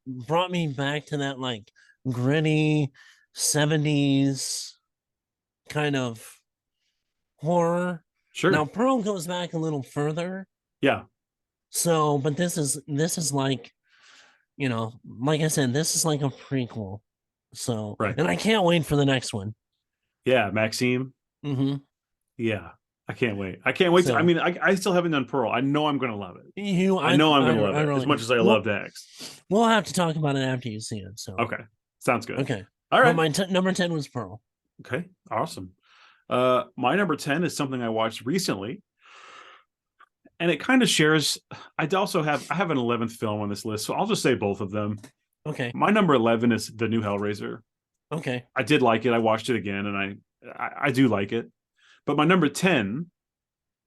me back to that like gritty 70s kind of horror. Sure. Now Pearl goes back a little further. Yeah. So, but this is like, like I said, this is like a prequel. So, right. And I can't wait for the next one. Yeah, Maxime. Yeah. I can't wait. So, I mean, I still haven't done Pearl. I know I'm going to love it. I know I'm going to love it as much as I loved X. We'll have to talk about it after you see it. So okay, sounds good. Okay, all right. My number 10 was Pearl. Okay, awesome. My number 10 is something I watched recently, and it kind of shares. I have an 11th film on this list, so I'll just say both of them. Okay. My number 11 is the new Hellraiser. Okay. I did like it. I watched it again, and I do like it. But my number 10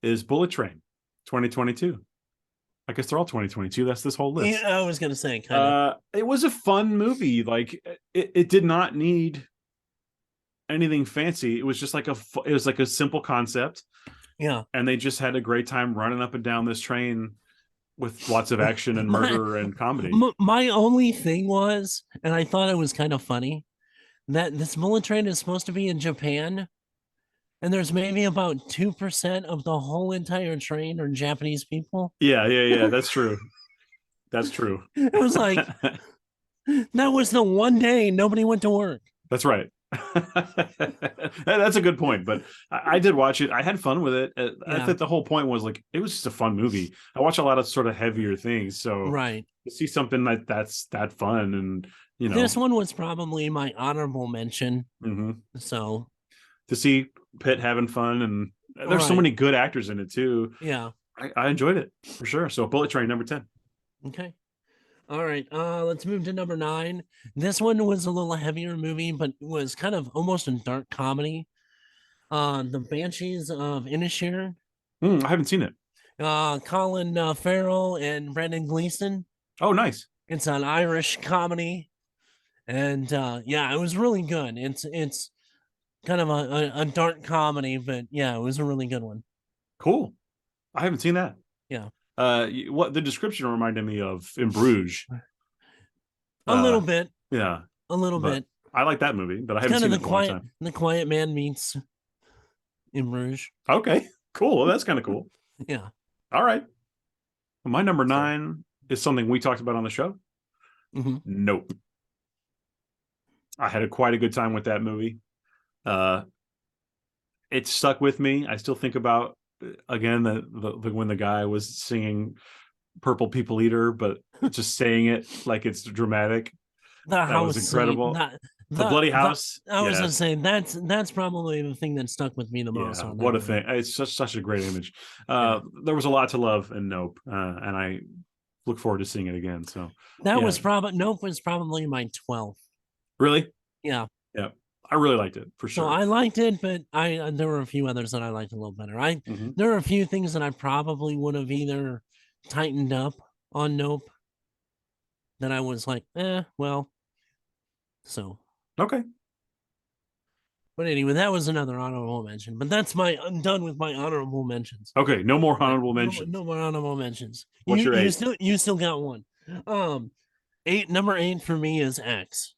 is Bullet Train, 2022. I guess they're all 2022. That's this whole list. Yeah, I was gonna say kind of. It was a fun movie. Like it did not need anything fancy. It was just like it was like a simple concept. Yeah. And they just had a great time running up and down this train with lots of action and murder and comedy. My only thing was, and I thought it was kind of funny, that this bullet train is supposed to be in Japan, and there's maybe about 2% of the whole entire train are Japanese people. Yeah. That's true. That's true. It was like that was the one day nobody went to work. That's right. That's a good point. But I did watch it. I had fun with it. I think the whole point was like it was just a fun movie. I watch a lot of sort of heavier things, so right to see something that's that fun, and this one was probably my honorable mention. Mm-hmm. So to see Pitt having fun, and there's so many good actors in it too. Yeah, I enjoyed it for sure. So Bullet Train, number 10. Okay. All right, let's move to number 9. This one was a little heavier movie, but was kind of almost a dark comedy. The Banshees of Inisherin. I haven't seen it. Colin Farrell and Brendan Gleeson. Oh, nice. It's an Irish comedy, and it was really good. It's kind of a dark comedy, but yeah, it was a really good one. Cool. I haven't seen that. Yeah. What the description reminded me of in Bruges. A little bit. Yeah. A little bit. I like that movie, but I haven't seen it in a long time. The Quiet Man meets in Bruges. Okay, cool. Well, that's kind of cool. Yeah. All right. My number 9 is something we talked about on the show. Mm-hmm. Nope. I had quite a good time with that movie. It stuck with me. I still think about again the when the guy was singing "Purple People Eater," but just saying it like it's dramatic. That was incredible. The bloody house. I was gonna say that's probably the thing that stuck with me the most. Yeah, what a thing! It's such a great image. There was a lot to love in Nope, and I look forward to seeing it again. So that was probably Nope was probably my 12th. Really? Yeah. Yeah. I really liked it for sure. So I liked it, but there were a few others that I liked a little better. There are a few things that I probably would have either tightened up on Nope that I was like, well. So okay. But anyway, that was another honorable mention. But I'm done with my honorable mentions. Okay, no more honorable mentions. No more honorable mentions. What's your 8? You still got one. Number 8 for me is X.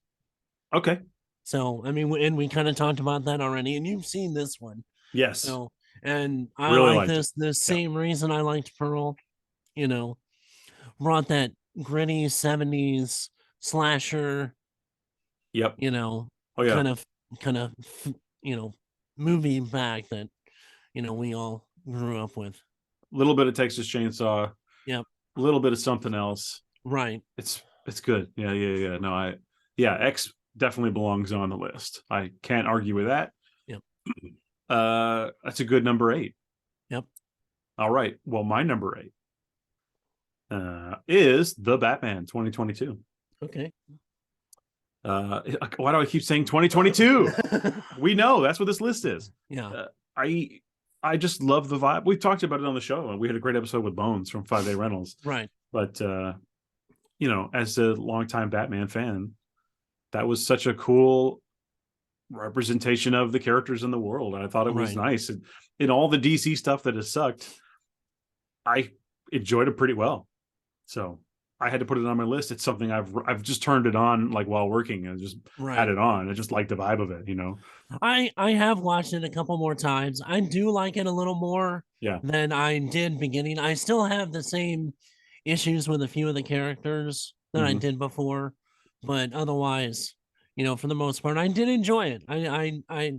Okay. So and we kind of talked about that already, and you've seen this one. Yes. So and I really like this the same reason I liked Pearl. Brought that gritty 70s slasher. Yep. Kind of movie back that we all grew up with. A little bit of Texas Chainsaw. Yep. A little bit of something else. Right. It's good. Yeah. No, X definitely belongs on the list. I can't argue with that. Yep. That's a good number 8. Yep. All right. Well, my number 8 is The Batman 2022. Okay. Why do I keep saying 2022? We know that's what this list is. Yeah. I just love the vibe. We talked about it on the show, and we had a great episode with Bones from 5 Day Rentals. Right. But as a longtime Batman fan, that was such a cool representation of the characters in the world. And I thought it was nice. And in all the DC stuff that has sucked, I enjoyed it pretty well. So I had to put it on my list. It's something I've just turned it on like while working and just had it on. I just like the vibe of it, I have watched it a couple more times. I do like it a little more than I did beginning. I still have the same issues with a few of the characters that I did before, but otherwise, for the most part, I did enjoy it. I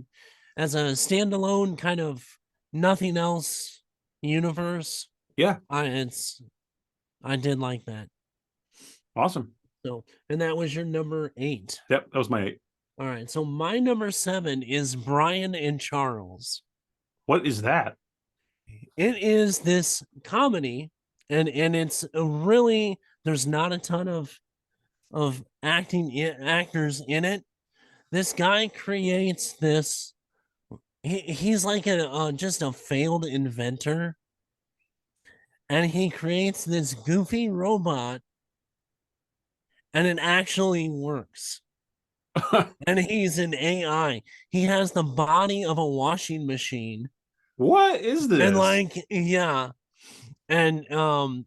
as a standalone kind of nothing else universe. Yeah. I did like that. Awesome. So, and that was your number 8. Yep, that was my 8. All right. So my number 7 is Brian and Charles. What is that? It is this comedy, and it's a really, there's not a ton of actors in it. This guy creates this. He's like a just a failed inventor, and he creates this goofy robot, and it actually works. And he's an AI. He has the body of a washing machine. What is And this? like, yeah. And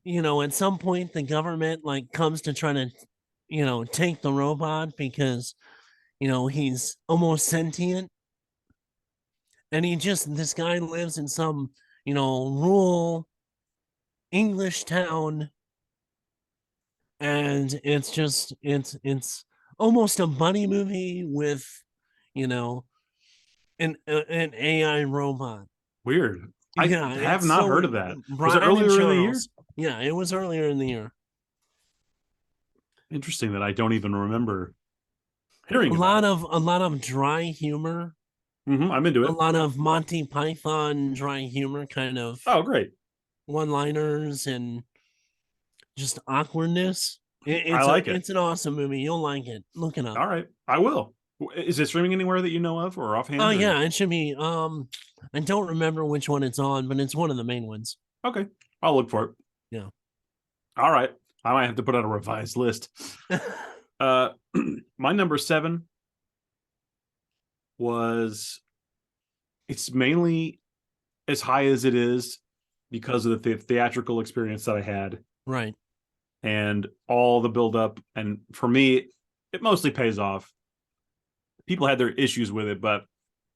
you know, at some point the government like comes to try to, you know, take the robot because, you know, he's almost sentient. And this guy lives in some, you know, rural English town, and it's almost a buddy movie with, you know, an AI robot. Weird. I Yeah, have it's not so heard of weird. that. Was it Brian and earlier in the year? Charles. Yeah, it was earlier in the year. Interesting that I don't even remember hearing about it. A lot of dry humor, I'm into a it. lot of Monty Python dry humor kind of Oh, great. one-liners and just awkwardness. I like it. It's an awesome movie. You'll like it. Look it up. All right. I will. Is it streaming anywhere that you know of or Oh offhand or yeah, it should be. I don't remember which one it's on, but it's one of the main ones. okay. I'll look for it. Yeah. All right. I might have to put out a revised list. uh my number 7 was it's mainly as high as it is because of the theatrical experience that I had Right. and all the build up. And for me, it mostly pays off. People had their issues with it, but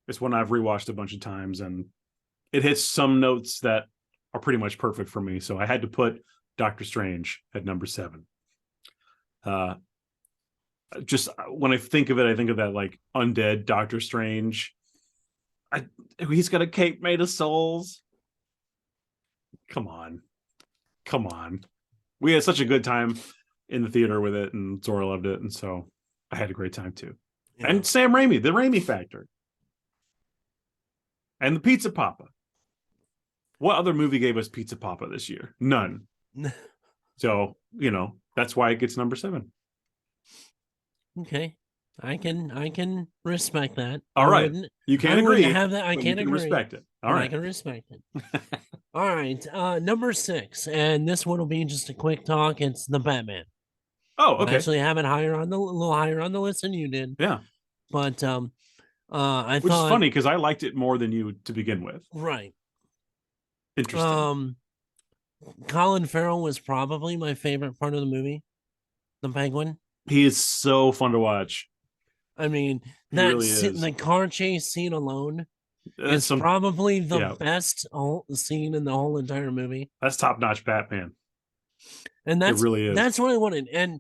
it's one I've rewatched a bunch of times and it hits some notes that are pretty much perfect for me. So I had to put Doctor Strange at number 7. Just when I think of it, I think of that like undead Doctor Strange. He's got a cape made of souls. Come on. Come on. We had such a good time in the theater with it, and Zora loved it. And so I had a great time too. Yeah. And Sam Raimi, the Raimi Factor. And the Pizza Papa. What other movie gave us Pizza Papa this year? None. So, you know, that's why it gets number 7. Okay. I can respect that. All right. You can't agree. Have that. I can't agree. Respect it. All right. I can respect it. All right. Number 6, and this one will be just a quick talk. It's the Batman. Oh, okay. I actually have it higher on the, a little higher on the list than you did. Yeah. But I which thought, is funny because I liked it more than you to begin with. Right. Interesting. Colin Farrell was probably my favorite part of the movie. The Penguin. He is so fun to watch. I mean, the car chase scene alone is probably the best scene in the whole entire movie. That's top-notch Batman. And it really is. That's what I wanted. And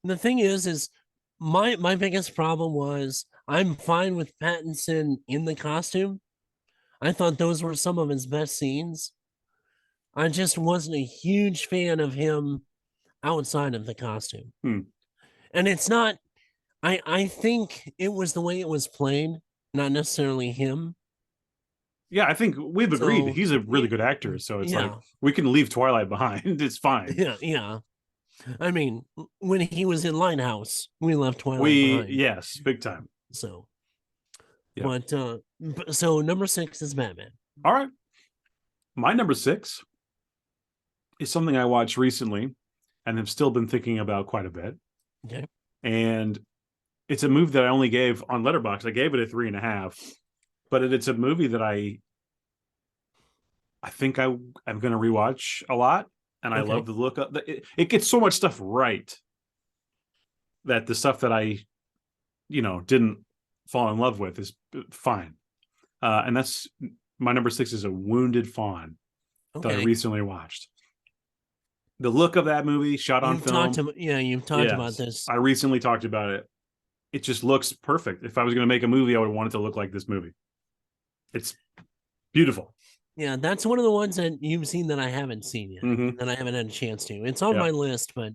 the thing is my biggest problem was I'm fine with Pattinson in the costume. I thought those were some of his best scenes. I just wasn't a huge fan of him outside of the costume. And it's not, I think it was the way it was played, not necessarily him. Yeah, I think we've agreed that he's a really good actor. So it's like we can leave Twilight behind. It's fine. Yeah. I mean, when he was in Lighthouse, we left Twilight behind. Yes, big time. So, but so number 6 is Batman. All right. My number 6 is something I watched recently and have still been thinking about quite a bit. Okay. And it's a movie that I only gave on Letterboxd. I gave it a 3.5, but it's a movie that I think I'm going to rewatch a lot. And I love the look of it gets so much stuff right that the stuff that I, didn't fall in love with is fine. And that's my number 6 is A Wounded Fawn that I recently watched. The look of that movie shot on film. You've talked about this. I recently talked about it. It just looks perfect. If I was going to make a movie, I would want it to look like this movie. It's beautiful. Yeah, that's one of the ones that you've seen that I haven't seen yet, that I haven't had a chance to. It's on my list, but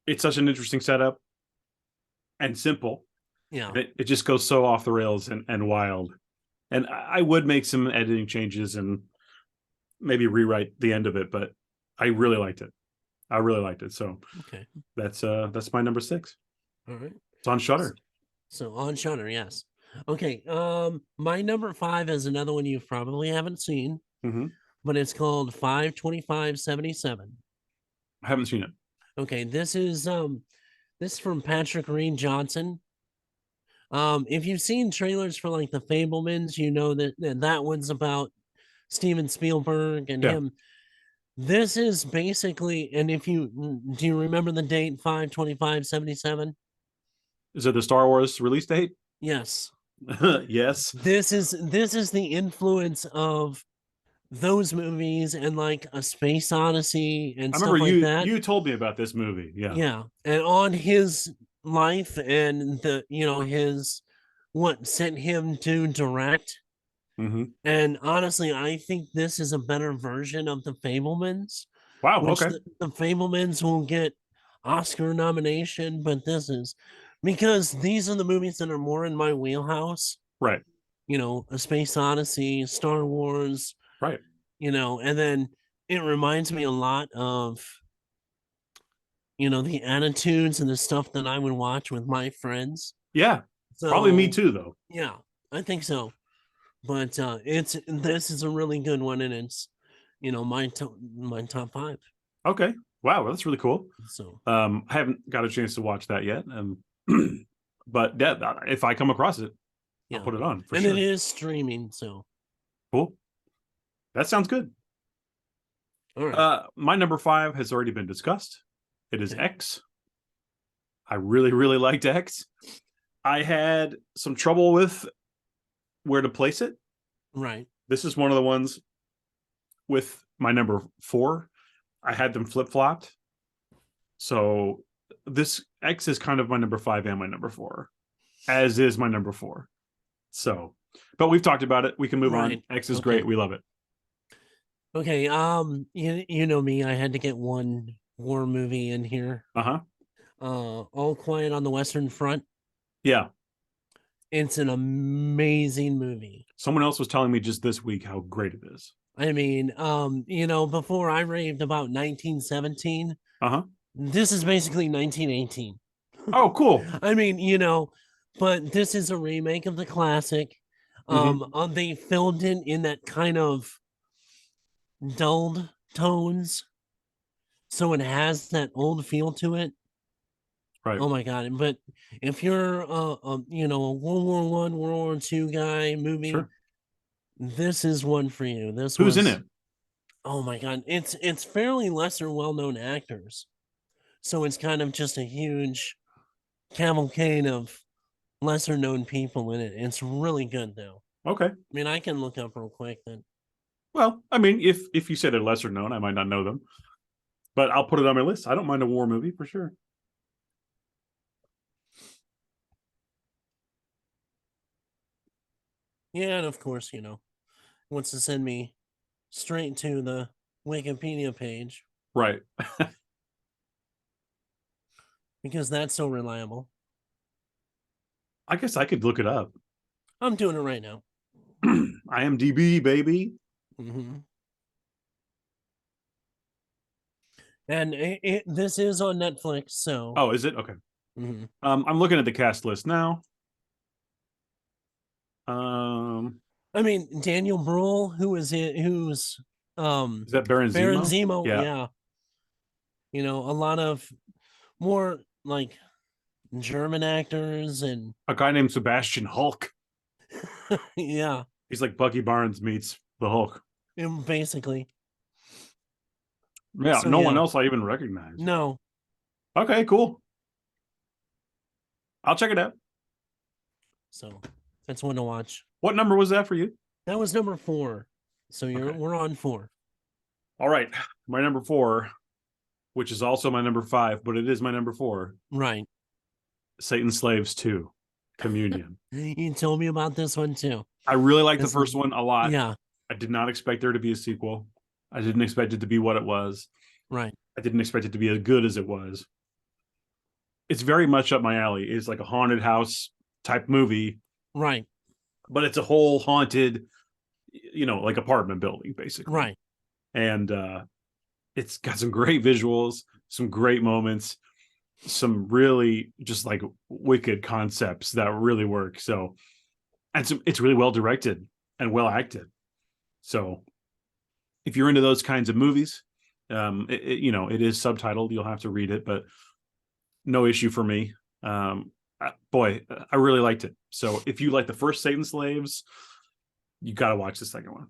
it's such an interesting setup and simple. Yeah, it just goes so off the rails and wild. And I would make some editing changes and maybe rewrite the end of it, but I really liked it. I really liked it. So okay, that's my number 6. all right. It's on Shudder. So on Shudder, yes. Okay, my number 5 is another one you probably haven't seen, but it's called 52577. I haven't seen it. Okay, this is from Patrick Reed Johnson. If you've seen trailers for like the Fablemans, you know that one's about Steven Spielberg and him. This is basically, and if you do you remember the date 5/25/77? Is it the Star Wars release date? Yes. Yes. This is the influence of those movies and like A Space Odyssey and I remember stuff like that. you told me about this movie. Yeah. Yeah. And on his life and his what sent him to direct. And honestly, I think this is a better version of the Fablemans. Wow. Which Okay. the Fablemans will get Oscar nomination, but this is because these are the movies that are more in my wheelhouse. Right. A Space Odyssey, Star Wars. Right. And then it reminds me a lot of the attitudes and the stuff that I would watch with my friends. Yeah. So, probably me too, though. Yeah, I think so. But this is a really good one, and it's my top 5. Okay. Wow, that's really cool. So I haven't got a chance to watch that yet. But yeah, if I come across it, I'll put it on for sure. And it is streaming, so cool. That sounds good. All right. My number 5 has already been discussed. It is X. I really, really liked X. I had some trouble with where to place it. Right. This is one of the ones with my number 4. I had them flip-flopped. So this X is kind of my number 5 and my number 4, as is my number 4. So, but we've talked about it. We can move on. X is great. We love it. Okay. You know me. I had to get one war movie in here. All Quiet on the Western Front. Yeah. It's an amazing movie. Someone else was telling me just this week how great it is. I mean, before I raved about 1917, this is basically 1918. Oh, cool. I mean, but this is a remake of the classic. They filmed it in that kind of dulled tones, so it has that old feel to it. Right. Oh my god! But if you're a World War I, World War II guy movie, this is one for you. Who's in it? Oh my god! It's fairly lesser well-known actors, so it's kind of just a huge cavalcade of lesser known people in it. It's really good though. Okay. I mean, I can look up real quick then. Well, I mean, if you said they're lesser known, I might not know them, but I'll put it on my list. I don't mind a war movie for sure. Yeah, and of course, wants to send me straight to the Wikipedia page. Right. Because that's so reliable. I guess I could look it up. I'm doing it right now. IMDb, baby. And this is on Netflix, so. Oh, is it? Okay. I'm looking at the cast list now. I mean, Daniel Bruhl, who's is that Baron Zemo? Baron Zemo, yeah. A lot of more like German actors and a guy named Sebastian Hulk. Yeah. He's like Bucky Barnes meets the Hulk. Basically. Yeah, so, no one else I even recognize. No. Okay, cool. I'll check it out. So that's one to watch. What number was that for you? That was number 4. So we're on 4. All right. My number 4, which is also my number 5, but it is my number 4. Right. Satan's Slaves 2, Communion. You told me about this one too. I really like the first one a lot. Yeah. I did not expect there to be a sequel. I didn't expect it to be what it was. Right. I didn't expect it to be as good as it was. It's very much up my alley. It's like a haunted house type movie. Right. but it's a whole haunted, like apartment building basically. Right. And it's got some great visuals, some great moments, some really just like wicked concepts that really work. So, and it's really well directed and well acted. So, if you're into those kinds of movies, it is subtitled. You'll have to read it, but no issue for me. Boy, I really liked it. So, if you like the first Satan Slaves, you got to watch the second one.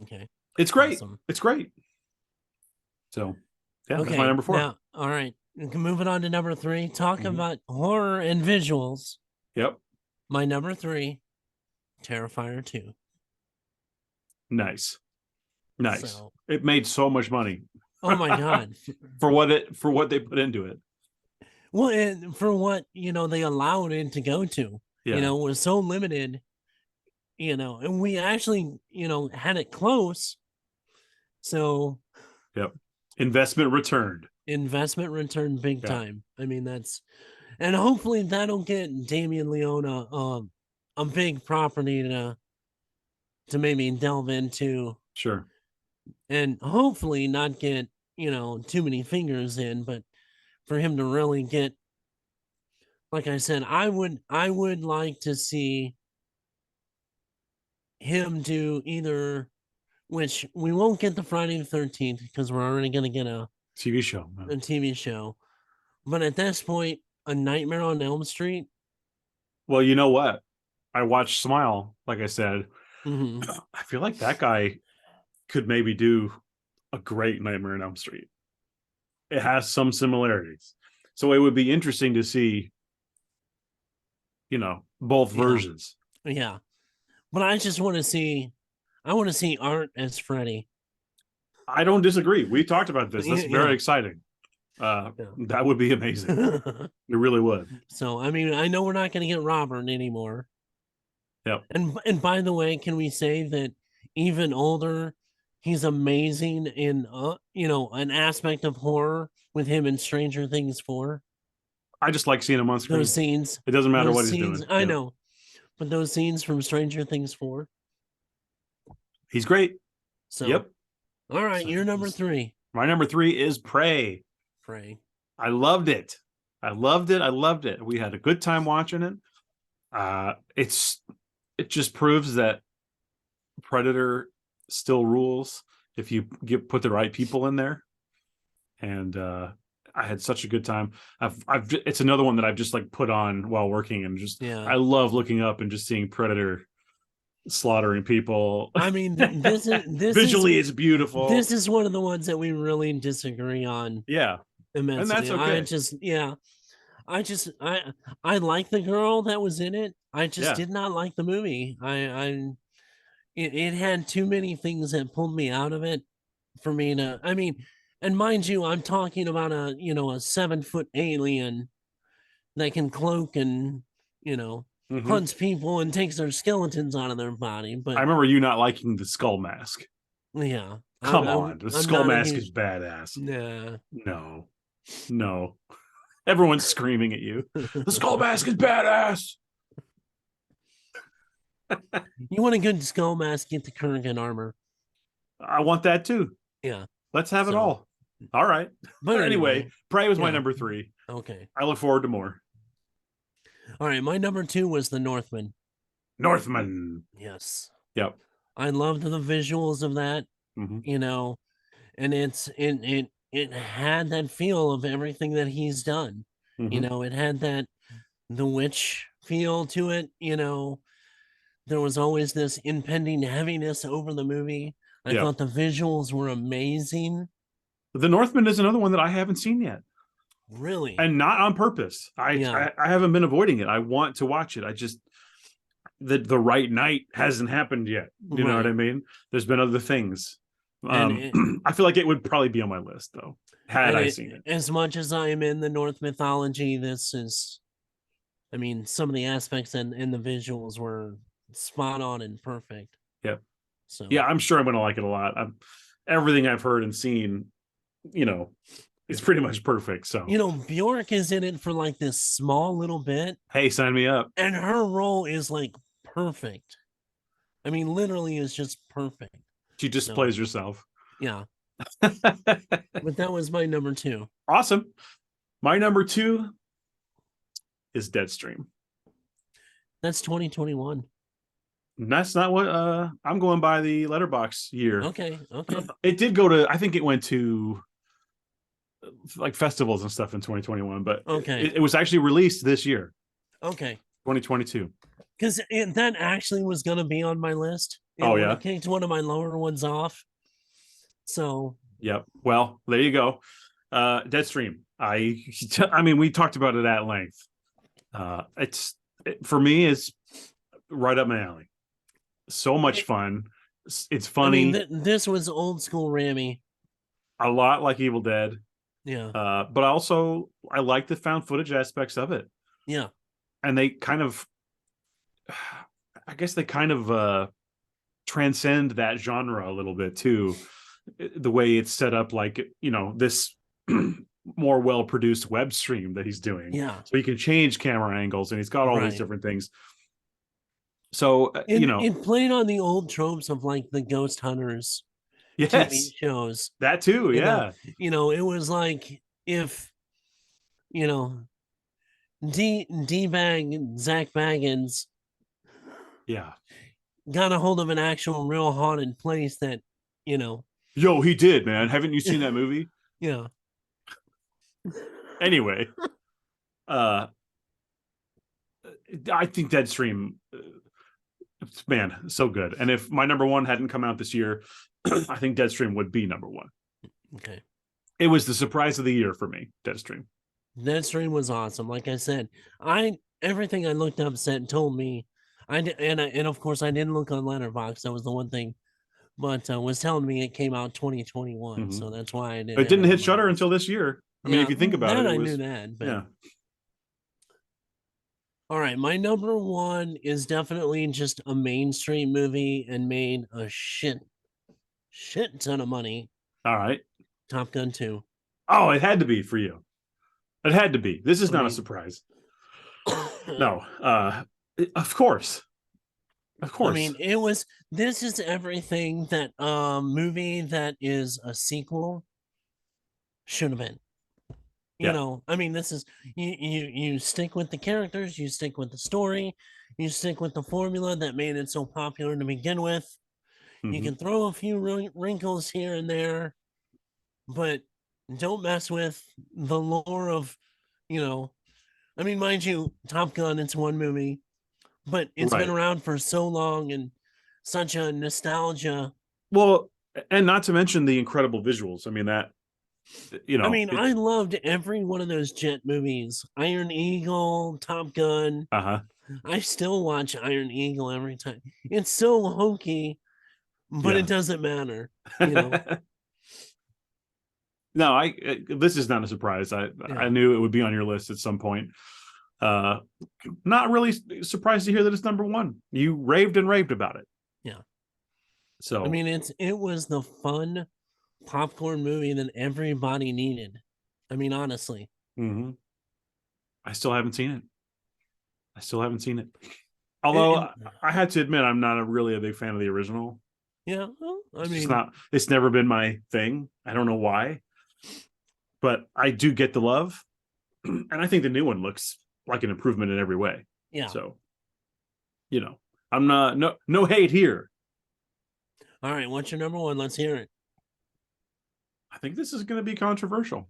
Okay, it's great. Awesome. It's great. So, yeah, okay, that's my number 4. Now, all right, moving on to number 3. Talking about horror and visuals. Yep. My number 3, Terrifier 2. Nice. So, it made so much money. Oh my god! for what they put into it. Well, and for what they allowed it to go to. Yeah. Was so limited. And we actually had it close. So. Yep. Investment returned big time. I mean, and hopefully that'll get Damien Leone a big property to maybe delve into. Sure. And hopefully not get, too many fingers in, but for him to really get, like I said, I would like to see him do either, which we won't get the Friday the 13th because we're already going to get a TV show. A TV show. But at this point, A Nightmare on Elm Street. Well, you know what? I watched Smile, like I said. I feel like that guy could maybe do a great Nightmare on Elm Street. It has some similarities. So it would be interesting to see, both versions. Yeah. But I just want to see Art as Freddy. I don't disagree. We talked about this. That's very exciting. That would be amazing. It really would. So, I mean, I know we're not going to get Robert anymore. Yep. And by the way, can we say that even older, he's amazing in an aspect of horror with him in Stranger Things 4. I just like seeing him on screen. Those scenes. It doesn't matter what he's doing. I know. But those scenes from Stranger Things 4. He's great. So, yep. All right, you're number 3. My number 3 is Prey. I loved it. We had a good time watching it. It just proves that Predator still rules if you put the right people in there. And I had such a good time. It's another one that I've just like put on while working, and just I love looking up and just seeing Predator slaughtering people. I mean, this visually it's beautiful. This is one of the ones that we really disagree on. Yeah. Immensely. And that's okay. I like the girl that was in it. I just did not like the movie. It had too many things that pulled me out of it for me to. I mean, and mind you, I'm talking about a 7-foot alien that can cloak and hunts people and takes their skeletons out of their body. But I remember you not liking the skull mask. Yeah. Come on, the skull mask is badass. Nah. No. Everyone's screaming at you. The skull mask is badass. You want a good skull mask, get the Kurgan armor. I want that too. Yeah. Let's have it all. All right. But anyway, Prey was my number 3. Okay. I look forward to more. All right. My number 2 was The Northman. Yes. Yep. I loved the visuals of that, and it had that feel of everything that he's done. It had the witch feel to it. There was always this impending heaviness over the movie. I thought the visuals were amazing. The Northman is another one that I haven't seen yet. Really? And not on purpose. I haven't been avoiding it. I want to watch it. I just the right night hasn't happened yet. You know what I mean? There's been other things. I feel like it would probably be on my list though, had I seen it. As much as I am in the Norse mythology, some of the aspects and the visuals were spot on and perfect. Yep. So yeah, I'm sure I'm gonna like it a lot. Everything I've heard and seen, it's pretty much perfect. So Bjork is in it for like this small little bit. Hey, sign me up. And her role is like perfect. I mean, literally is just perfect. She just So, plays herself. yeah. But that was my number 2. Awesome. My number 2 is Deadstream. That's 2021. That's not what I'm going by the letterbox year. Okay. Okay. It did go to, I think it went to like festivals and stuff in 2021, but Okay. it was actually released this year, Okay. 2022. Because that actually was going to be on my list. It Oh would yeah. have kicked one of my lower ones off. So, Yep. Well, there you go. Deadstream. I mean, we talked about it at length. For me, it's right up my alley. So much fun. It's I mean, funny. this was old school Ramy. A lot like Evil Dead. Yeah. But also I like the found footage aspects of it. Yeah. And they kind of, I guess they kind of transcend that genre a little bit too. The way it's set up, like, you know, this more well-produced web stream that he's doing. Yeah. So he can change camera angles and he's got all these different things. So, it played on the old tropes of like the Ghost Hunters TV shows. That too, yeah. It was like if, you know, D-Bag Zach Baggins Yeah. got a hold of an actual real haunted place that, Yo, he did, man. Haven't you seen that movie? Yeah. Anyway, I think Deadstream, man, so good. And if my number 1 hadn't come out this year, I think Deadstream would be number 1. Okay. It was the surprise of the year for me, Deadstream. Deadstream was awesome. Like I said, everything I looked up said told me, and of course I didn't look on Letterboxd. That was the one thing, but was telling me it came out 2021. Mm-hmm. So that's why I didn't. It didn't hit Shudder until this year. I mean, if you think about it, I knew that. But... yeah. All right, my number 1 is definitely just a mainstream movie and made a shit ton of money. All right. Top Gun 2. Oh, it had to be for you. It had to be. This is not a surprise. No. Of course. Of course. I mean, this is everything that movie that is a sequel should have been. I mean, this is you stick with the characters, you stick with the story, you stick with the formula that made it so popular to begin with. Mm-hmm. You can throw a few wrinkles here and there, but don't mess with the lore of, I mean, mind you, Top Gun, it's one movie, but it's been around for so long and such a nostalgia. Well, and not to mention the incredible visuals. I mean, I mean, I loved every one of those jet movies. Iron Eagle, Top Gun. I still watch Iron Eagle every time. It's so hokey, but it doesn't matter. No, this is not a surprise. I knew it would be on your list at some point. Not really surprised to hear that it's number 1. You raved and raved about it. Yeah. So I mean, it was the fun popcorn movie that everybody needed. I mean, honestly. Mm-hmm. I still haven't seen it. Although I had to admit, I'm not really a big fan of the original. Yeah, well, it's never been my thing. I don't know why, but I do get the love, and I think the new one looks like an improvement in every way. Yeah. So, I'm not no hate here. All right, what's your number 1? Let's hear it. I think this is going to be controversial.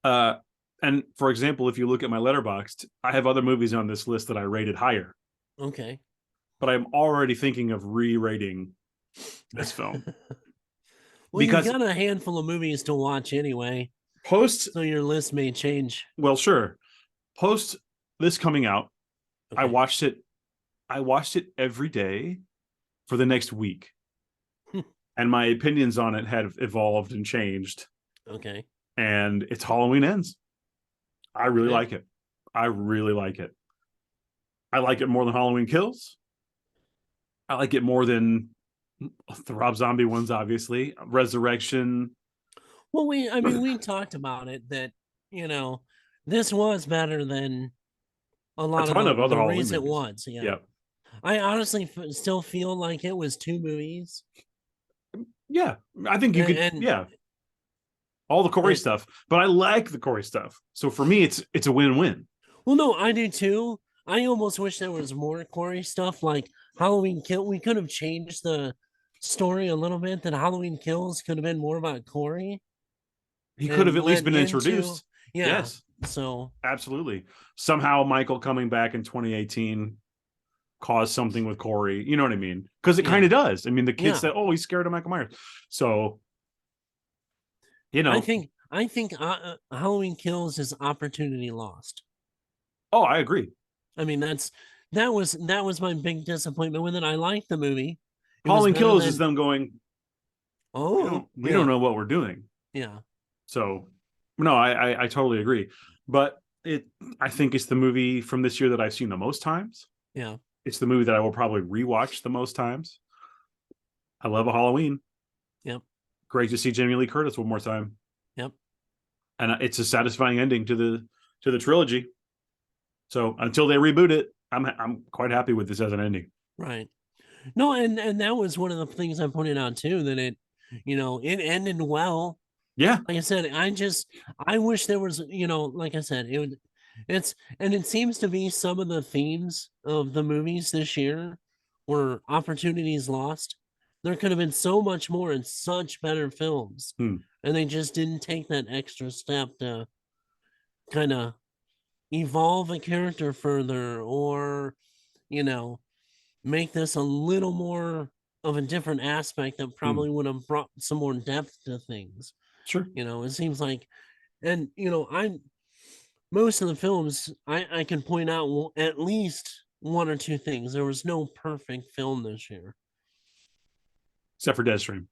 And for example, if you look at my Letterboxd, I have other movies on this list that I rated higher. Okay. But I'm already thinking of re-rating this film. Well, because you got a handful of movies to watch anyway. So your list may change. Well, sure. Post this coming out, okay. I watched it every day for the next week. And my opinions on it had evolved and changed. Okay. And it's Halloween Ends. I really like it. I really like it. I like it more than Halloween Kills. I like it more than the Rob Zombie ones, obviously. Resurrection. Well, we talked about it that, this was better than a lot of other Halloween recent movies. ones. Yeah. Yep. I honestly still feel like it was two movies. Yeah, I think you could. And, Yeah, all the Corey and stuff, but I like the Corey stuff. So for me, it's a win-win. well, no, I do too. I almost wish there was more Corey stuff, like Halloween Kill. We could have changed the story a little bit. That Halloween Kills could have been more about Corey He could have and at least led been into, introduced. yeah. Yes, So absolutely. Somehow Michael coming back in 2018 caused something with Corey. You know what I mean? Because it kind yeah, of does. I mean, the kid yeah. said, "Oh, he's scared of Michael Myers." So I know, think I think Halloween Kills is opportunity lost. oh, I agree. I mean, that was my big disappointment with it. I liked the movie. It was Halloween better Kills is than, them going, oh we don't yeah, know what we're doing. yeah, So no, I totally agree. But I think it's the movie from this year that I've seen the most times. yeah, It's the movie that I will probably rewatch the most times. I love a Halloween. yep, Great to see Jamie Lee Curtis one more time, yep. and it's a satisfying ending to the trilogy. So until they reboot it, I'm quite happy with this as an ending. Right. No, and that was one of the things I pointed out too, that it ended well. Yeah, Like I said, I wish there was, like I said, it seems to be some of the themes of the movies this year were opportunities lost. There could have been so much more and such better films, and they just didn't take that extra step to kind of evolve a character further, or you know make this a little more of a different aspect that probably would have brought some more depth to things. sure. It seems like, and I most of the films I can point out at least one or two things. There was no perfect film this year. Except for Deadstream.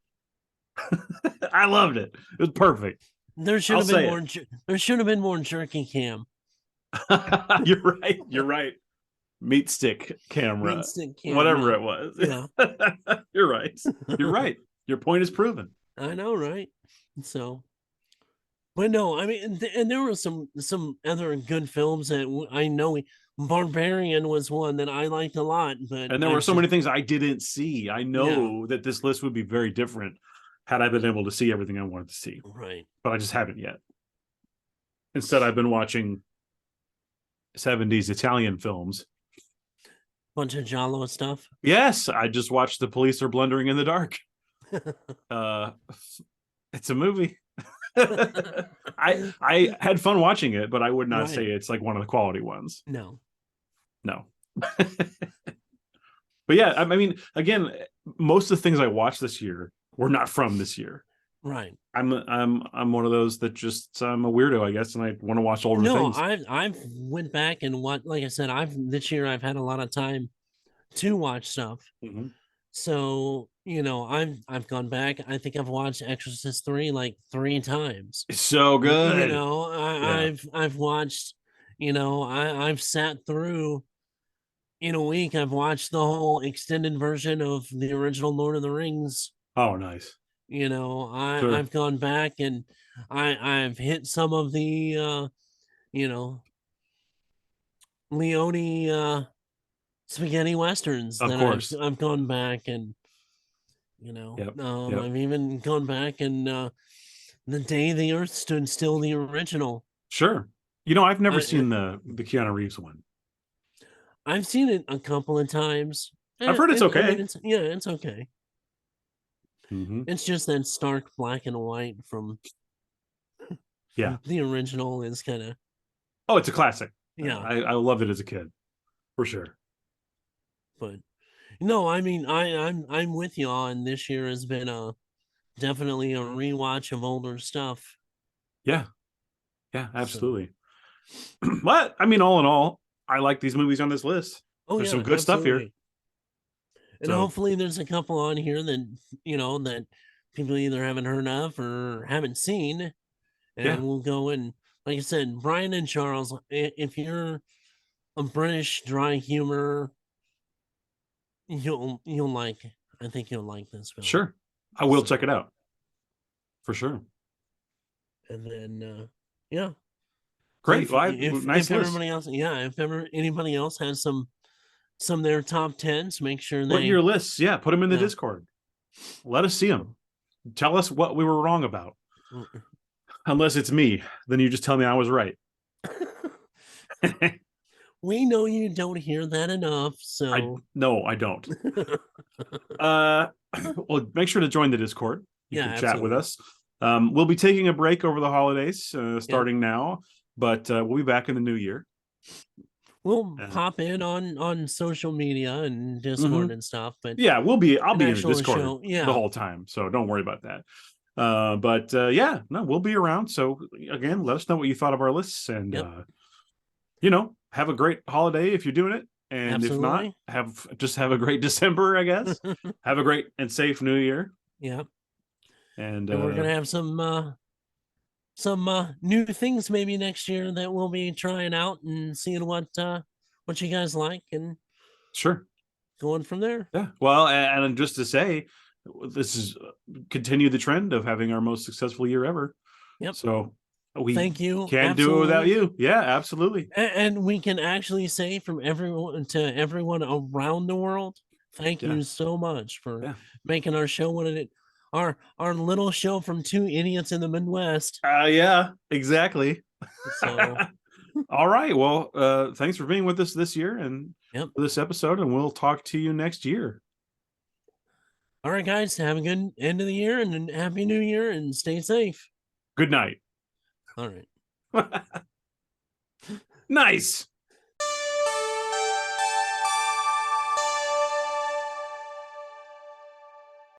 I loved it. It was perfect. There should I'll have been say more. it. There should have been more jerky cam. You're right. You're right. Meat stick camera, Instant cam. whatever Yeah, it was. yeah. You're right. You're right. Your point is proven. I know, right? So, but no, I mean, and there were some other good films that I know. Barbarian was one that I liked a lot, but And there I were so just, many things I didn't see. I yeah, know that this list would be very different had I been able to see everything I wanted to see, right. but I just haven't yet. Instead, I've been watching 70s Italian films. Bunch of Giallo stuff. Yes, I just watched The Police Are Blundering in the Dark. Uh, it's a movie. I had fun watching it, but I would not say Right. it's like one of the quality ones. No. No. But yeah, I mean, again, most of the things I watched this year were not from this year. Right. I'm one of those that just I'm a weirdo, I guess, and I want to watch older No, things. I've went back and what like I said, I've this year I've had a lot of time to watch stuff. Mm-hmm. So, I've gone back. I think I've watched Exorcist 3 like 3 times. It's so good. Yeah, I've watched, I've sat through in a week. I've watched the whole extended version of the original Lord of the Rings. oh nice. Sure. I've gone back and I've hit some of the you know, Leone spaghetti westerns Of that course. I've gone back and Yep. Yep. I've even gone back and The Day the Earth Stood Still, the original. Sure. I've never I seen the Keanu Reeves one. I've seen it a couple of times. I've heard it's I mean, okay. it's okay. Mm-hmm. It's just that stark black and white from Yeah. the original is kind of, Oh, it's a classic. yeah. I loved it as a kid, for sure. But no, I mean, I'm with you on this year has been definitely a rewatch of older stuff. Yeah. Yeah, So, absolutely. But I mean, all in all, I like these movies on this list. oh There's some yeah, good stuff here. absolutely. And So hopefully there's a couple on here that that people either haven't heard of or haven't seen, yeah, and we'll go and like I said, Brian and Charles, if you're a British dry humor, you'll like. I think you'll like this film. sure. I will check it out for sure. And then yeah. So Great. Well, if nice list. everybody else, yeah, if ever anybody else has some some of their top tens. Make sure Put they your lists. Yeah, put them in the Discord. Let us see them. Tell us what we were wrong about. Unless it's me, then you just tell me I was right. We know you don't hear that enough, so no, I don't. Well, make sure to join the Discord. You can chat with us. We'll be taking a break over the holidays, starting now, but we'll be back in the new year. We'll pop in on social media and Discord and stuff, but yeah, I'll be in the Discord the whole time, so don't worry about that. But yeah, no, we'll be around. So again, let us know what you thought of our lists, and have a great holiday if you're doing it. And if not, have a great December, I guess. Have a great and safe New Year. Yeah. And we're gonna have some new things maybe next year that we'll be trying out and seeing what you guys like, and sure, going from there. Yeah. Well, and just to say, this is continue the trend of having our most successful year ever. Yep. So we thank you. Can't do it without you. Yeah, absolutely. And we can actually say from everyone to everyone around the world, thank you so much for making our show what it our little show from two idiots in the Midwest. Yeah, exactly. So all right. Well, thanks for being with us this year and for this episode, and we'll talk to you next year. All right, guys, have a good end of the year and happy new year, and stay safe. Good night. All right. Nice.